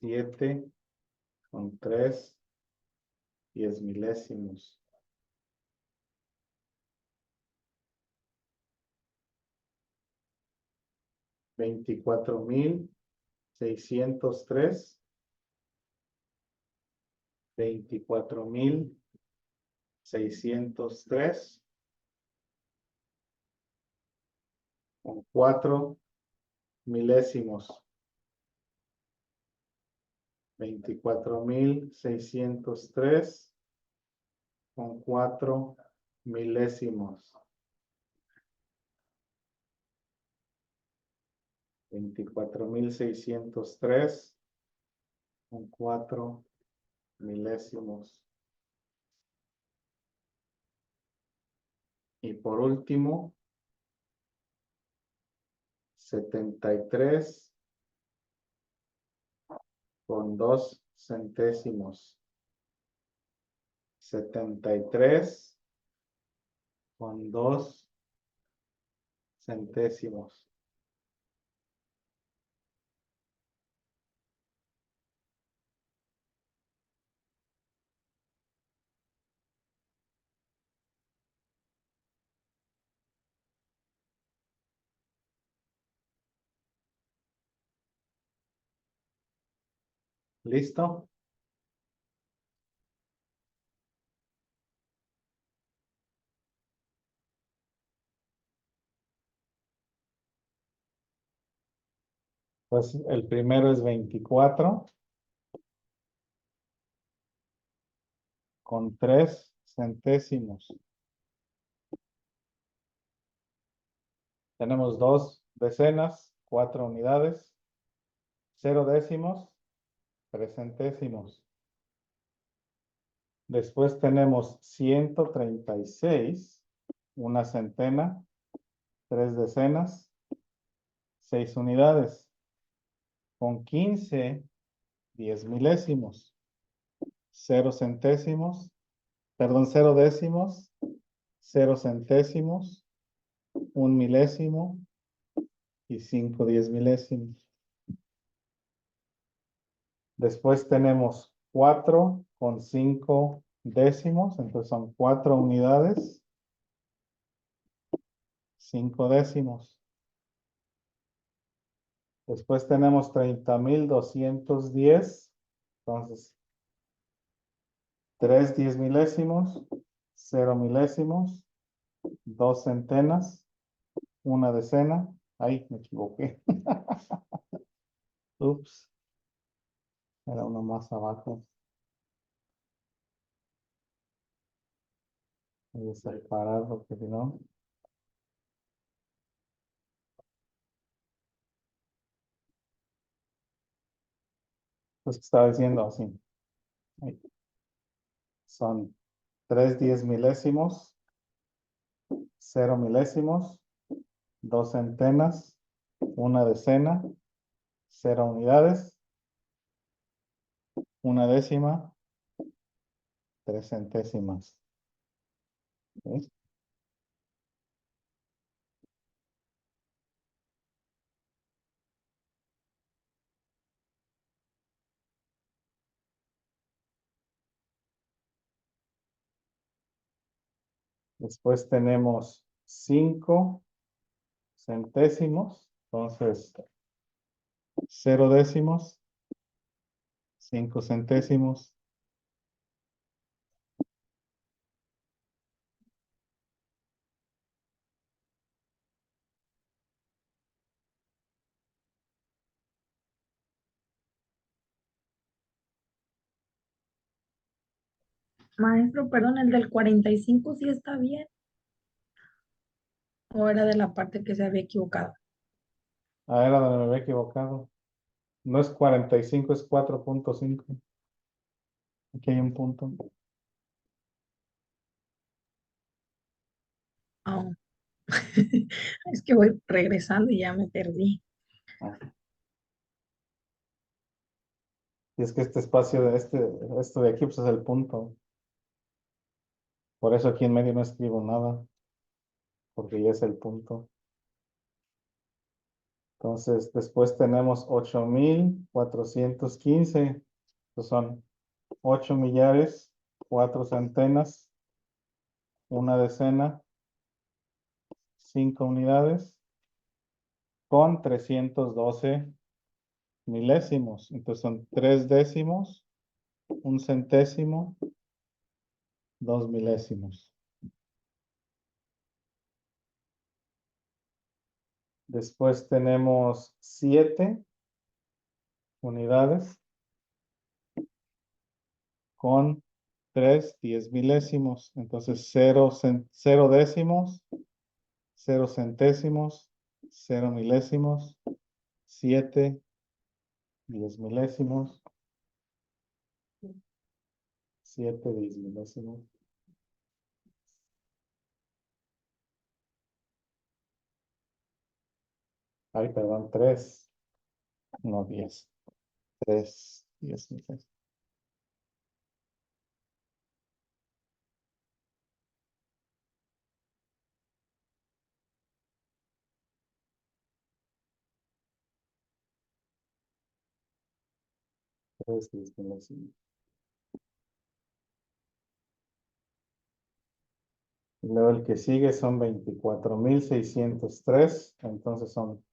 7 con 3 diezmilésimos. 24,603 24,603 con 4 milésimos. 24,603 con 4 milésimos. 24,603 con 4 milésimos. Y por último, 73 con 2 centésimos. 73 con 2 centésimos. ¿Listo? Pues el primero es 24 con 3 centésimos. Tenemos 2 decenas, 4 unidades, 0 décimos, 3 centésimos. Después tenemos 136, una centena, 3 decenas, 6 unidades, con 15, 10 milésimos, 0 centésimos, perdón, 0 décimos, 0 centésimos, 1 milésimo y 5 10 milésimos. Después tenemos 4 con 5 décimos, entonces son 4 unidades, 5 décimos. Después tenemos 30,210, entonces 3 10 milésimos, 0 milésimos, 2 centenas, 1 decena. Ay, me equivoqué. Ups. Era uno más abajo. Voy a separar porque si no. Pues estaba diciendo así. Ahí. Son 3 10 milésimos, 0 milésimos, 2 centenas, 1 decena, 0 unidades, 1 décima, 3 centésimas. ¿Sí? Después tenemos 5 centésimos, entonces 0 décimos, 5 centésimos, Maestro, perdón, el del 45 sí está bien. ¿O era de la parte que se había equivocado? era donde me había equivocado. No es 45, es 4.5. Aquí hay un punto. Oh. Es que voy regresando y ya me perdí. Ah. Y es que este espacio de esto de aquí pues es el punto. Por eso aquí en medio no escribo nada, porque ya es el punto. Entonces, después tenemos 8,415. Estos son 8 millares, 4 centenas, 1 decena, 5 unidades, con 312 milésimos. Entonces son 3 décimos, un centésimo, 2 milésimos. Después tenemos 7 unidades con 3 10 milésimos. Entonces 0 décimos, 0 centésimos, 0 milésimos, 7 10 milésimos, 7 10 milésimos. Ay, perdón, 3, no 10. 3 10 milésimos. Y luego el que sigue son 24,603. Entonces son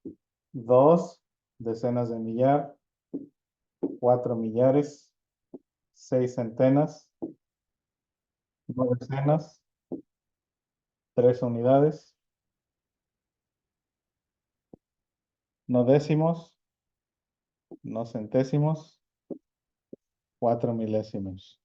2 decenas de millar, 4 millares, 6 centenas, 9 decenas, 3 unidades, no décimos, no centésimos, 4 milésimos.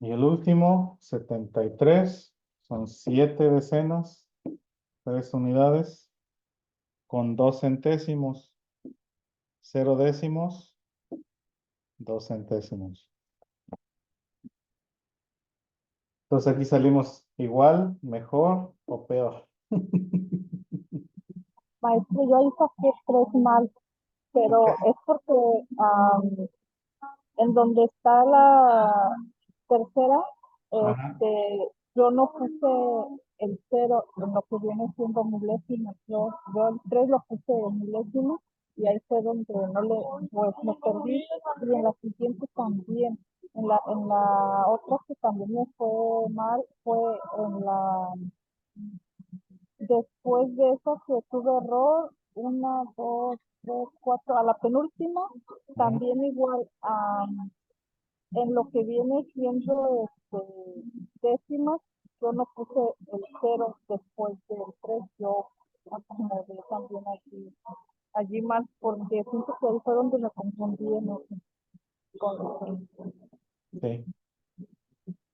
Y el último, 73, son 7 decenas, 3 unidades, con 2 centésimos, 0 décimos, 2 centésimos. Entonces aquí salimos igual, mejor o peor. Maestro, yo ahí saqué 3 mal, pero es porque en donde está la tercera, Ajá. yo no puse el 0 en lo que viene siendo milésimas. Yo el 3 lo puse en milésimas y ahí fue donde no le, pues me perdí. Y en la siguiente también. En la otra que también me fue mal fue en la, después de eso que tuve error, 1, 2, 3, 4, a la penúltima, también igual, en lo que viene siendo décimas, yo no puse el 0 después del 3, yo acomodé también allí mal, porque siento que ahí fue donde me confundí con Sí.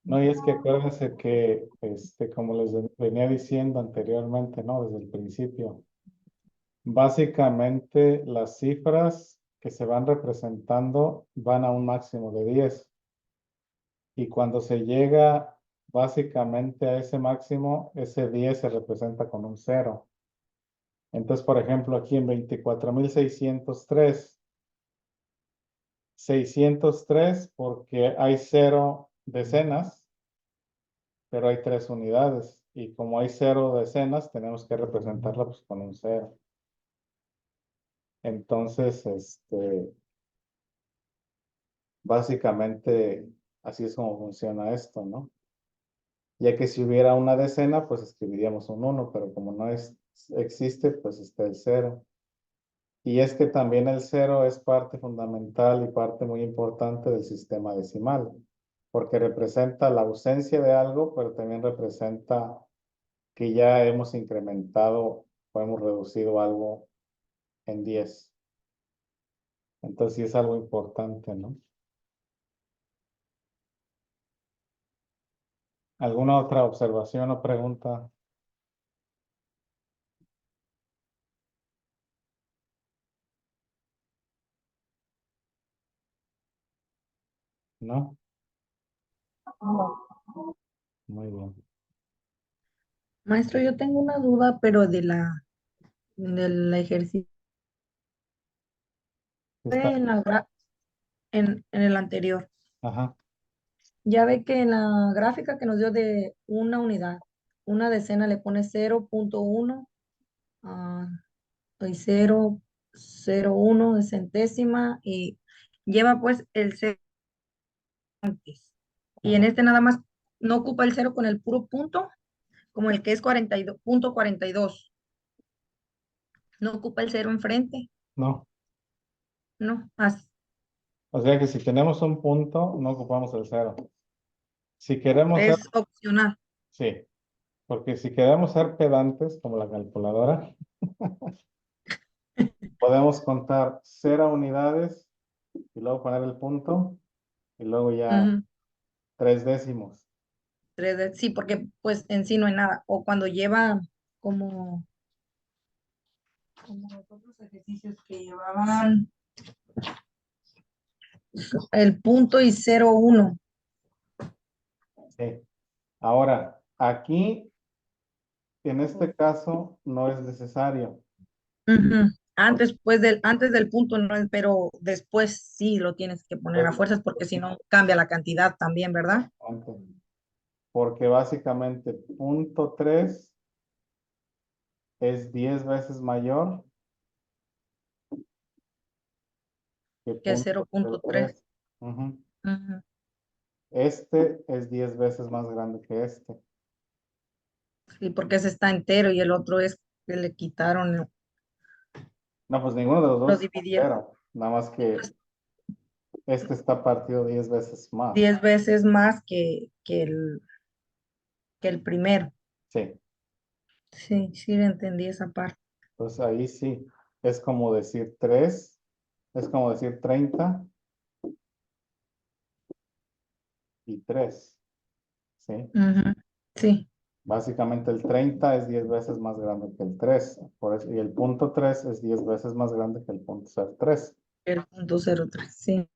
No, y es que acuérdense que, como les venía diciendo anteriormente, ¿no? Desde el principio, básicamente las cifras que se van representando van a un máximo de 10. Y cuando se llega básicamente a ese máximo, ese 10 se representa con un 0. Entonces, por ejemplo, aquí en 24,603, 603 porque hay 0 decenas, pero hay 3 unidades. Y como hay 0 decenas, tenemos que representarla pues, con un 0. Entonces, básicamente, así es como funciona esto, ¿no? Ya que si hubiera una decena, pues escribiríamos un 1, pero como no existe, pues está el 0. Y es que también el 0 es parte fundamental y parte muy importante del sistema decimal, porque representa la ausencia de algo, pero también representa que ya hemos incrementado o hemos reducido algo en 10. Entonces sí es algo importante, ¿no? ¿Alguna otra observación o pregunta? ¿No? Muy bien. Maestro, yo tengo una duda, pero del ejercicio Está- en el anterior. Ajá. Ya ve que en la gráfica que nos dio de una unidad, una decena le pone 0.1 y 0.01 de centésima y lleva pues el 0 antes. Y en Ajá. este nada más no ocupa el 0 con el puro punto. como el que es 42.42. No ocupa el cero enfrente, No. ¿no? O sea que si tenemos un punto, no ocupamos el cero. Si queremos ser, Es opcional. sí, porque si queremos ser pedantes, como la calculadora, podemos contar 0 unidades y luego poner el punto y luego ya Ujú. 3 décimos. Sí, porque pues en sí no hay nada. O cuando lleva como los otros ejercicios que llevaban el punto y 0,1. Sí. Ahora, aquí, en este caso, no es necesario. Ujú. Antes del punto, no, pero después sí lo tienes que poner a fuerzas porque si no cambia la cantidad también, ¿verdad? Porque básicamente punto 3 es 10 veces mayor que Que punto 0,3. 3. Ujú. Ujú. Este es 10 veces más grande que este. Sí, porque ese está entero y el otro es que le quitaron, No, pues ninguno de los lo dos está dividieron. entero. Nada más que este está partido 10 veces más. 10 veces más que el primero. Sí. Sí, sí, le entendí esa parte. Pues ahí sí. Es como decir 3. Es como decir 30 y 3. ¿Sí? Ujú. Sí, Básicamente el 30 es 10 veces más grande que el 3. Por eso, y el punto 3 es 10 veces más grande que el punto 3. el punto 0,3. Sí.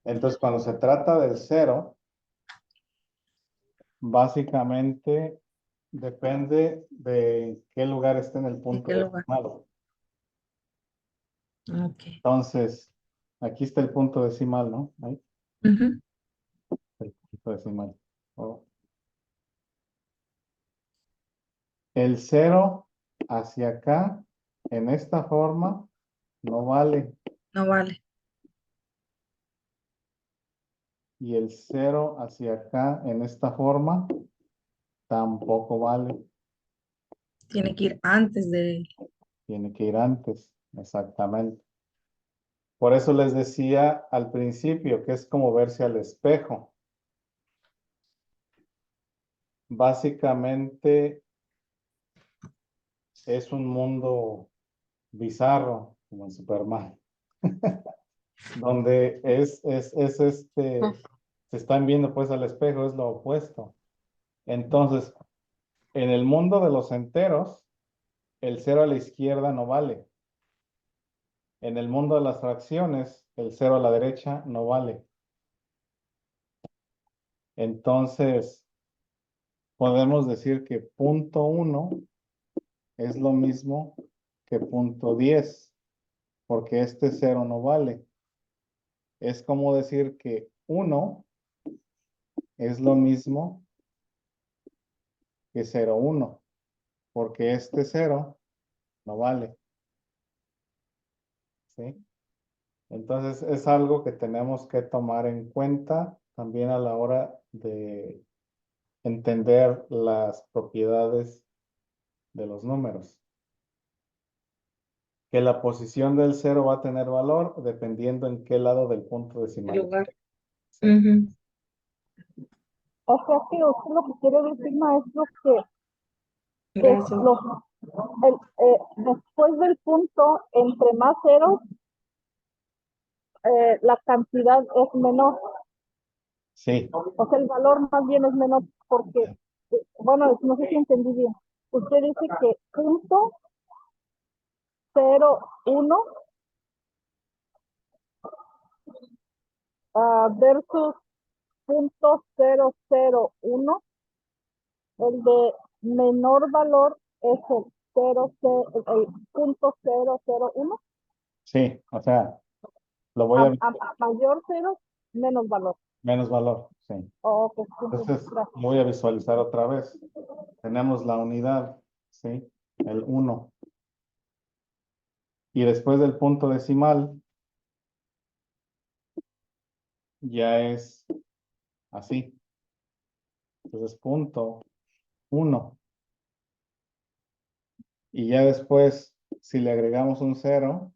Entonces, cuando se trata del 0, básicamente depende de qué lugar esté en el ¿En punto qué lugar? decimal. Ok. Entonces, aquí está el punto decimal, ¿no? Ahí, Ujú. el punto decimal. Oh. El 0 hacia acá, en esta forma, no vale. No vale. Y el 0 hacia acá, en esta forma, tampoco vale. Tiene que ir antes de... Tiene que ir antes, exactamente. Por eso les decía al principio que es como verse al espejo. Básicamente es un mundo bizarro, como en Superman, donde se están viendo pues al espejo, es lo opuesto. Entonces, en el mundo de los enteros, el 0 a la izquierda no vale. En el mundo de las fracciones, el 0 a la derecha no vale. Entonces, podemos decir que punto 1 es lo mismo que punto 10, porque este 0 no vale. Es como decir que 1 es lo mismo que 0,1, porque este 0 no vale. ¿Sí? Entonces es algo que tenemos que tomar en cuenta también a la hora de entender las propiedades de los números. Que la posición del 0 va a tener valor dependiendo en qué lado del punto decimal. lugar. Sí. Ujú. O sea que usted lo que quiere decir, maestro, que Gracias. después del punto, entre más ceros, la cantidad es menor. Sí. O sea, el valor más bien es menor porque, bueno, no sé si entendí bien. Usted dice que punto 0,1 versus punto 0,01, el de menor valor es el punto 0,01. Sí, o sea, lo voy A mayor cero, menos valor. menos valor, sí. Oh, pues, Entonces, gracias. voy a visualizar otra vez. Tenemos la unidad, ¿sí? El 1. Y después del punto decimal, ya es así. Entonces, punto 1. Y ya después, si le agregamos un 0,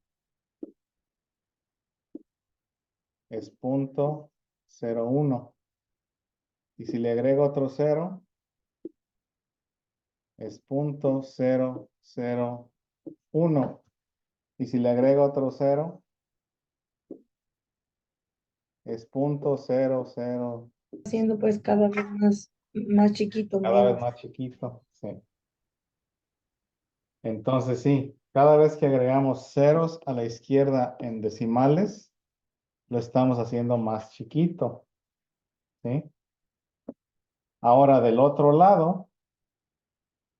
es 0.01. Y si le agrego otro 0, es 0.001. Y si le agrego otro 0, es 0.00. Haciendo pues cada vez más chiquito, Cada vez menos. más chiquito. Sí. Entonces sí, cada vez que agregamos ceros a la izquierda en decimales, lo estamos haciendo más chiquito. ¿Sí? Ahora del otro lado,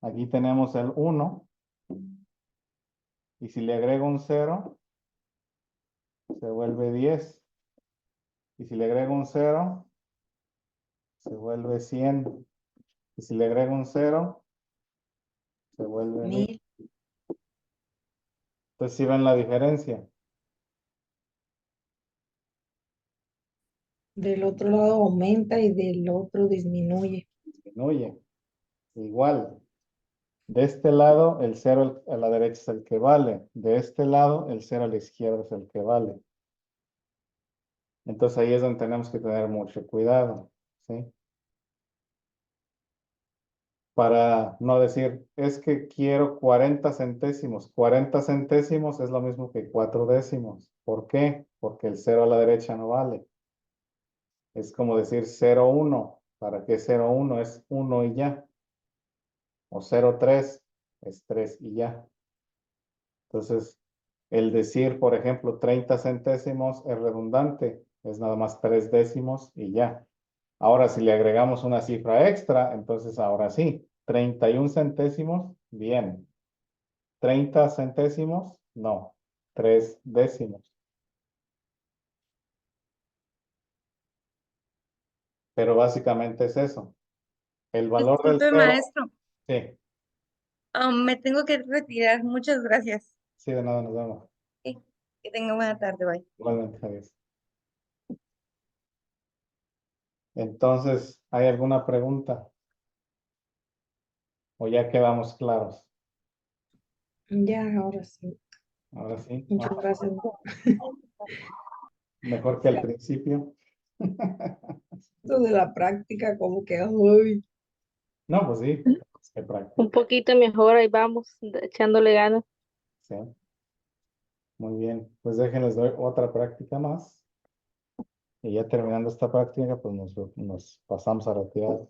aquí tenemos el 1. Y si le agrego un 0, se vuelve 10. Y si le agrego un 0, se vuelve 100. Y si le agrego un 0, se vuelve 1000. 1000. Entonces, ¿sí ven la diferencia? Del otro lado aumenta y del otro disminuye. Disminuye. Igual. De este lado, el 0 a la derecha es el que vale. De este lado, el 0 a la izquierda es el que vale. Entonces ahí es donde tenemos que tener mucho cuidado. ¿Sí? Para no decir, es que quiero 40 centésimos. 40 centésimos es lo mismo que 4 décimos. ¿Por qué? Porque el 0 a la derecha no vale. Es como decir 0,1. ¿Para qué 0,1? Es 1 y ya. O 0,3 es 3 y ya. Entonces, el decir, por ejemplo, 30 centésimos es redundante. Es nada más 3 décimos y ya. Ahora, si le agregamos una cifra extra, entonces ahora sí, 31 centésimos, bien. 30 centésimos, no. 3 décimos. Pero básicamente es eso. El valor del Disculpe, 0, maestro, sí, me tengo que retirar. Muchas gracias. sí, de nada nos vemos. Sí, que tenga buena tarde, bye. Igualmente, adiós. Entonces, ¿hay alguna pregunta? ¿O ya quedamos claros? Ya, ahora sí. Ahora sí, Muchas gracias. mejor que al principio. Esto de la práctica, como que, uy. No, pues sí, es que práctica. Un poquito mejor, ahí vamos, echándole ganas. Sí. Muy bien, pues déjenles doy otra práctica más. Y ya terminando esta práctica, pues nos pasamos a retirar.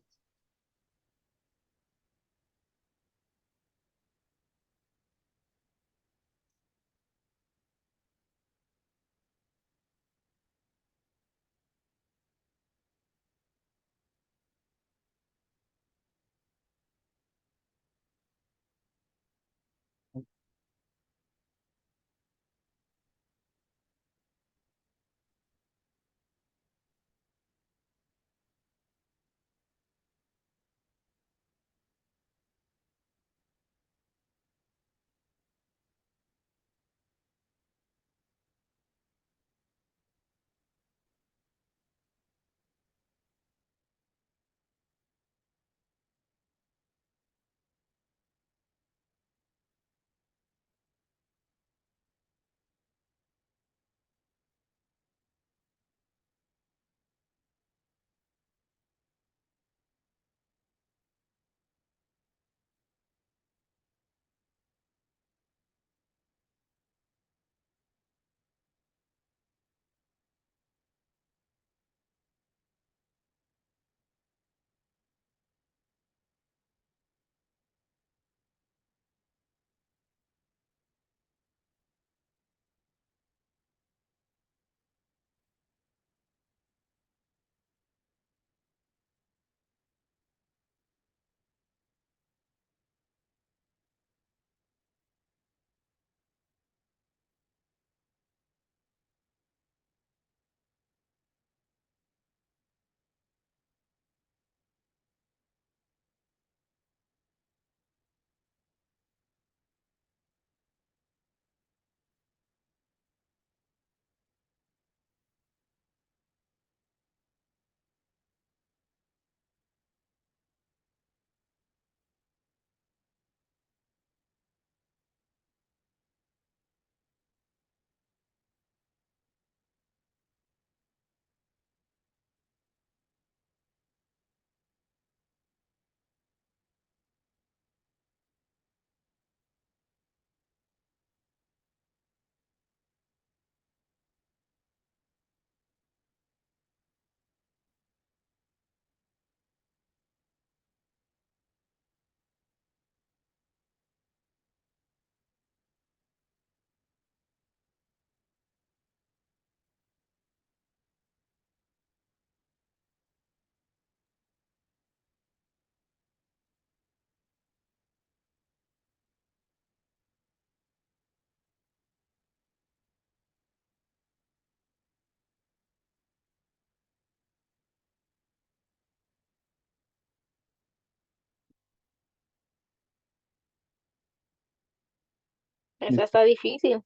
Esa está difícil.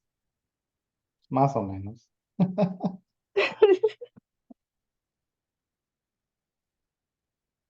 Más o menos.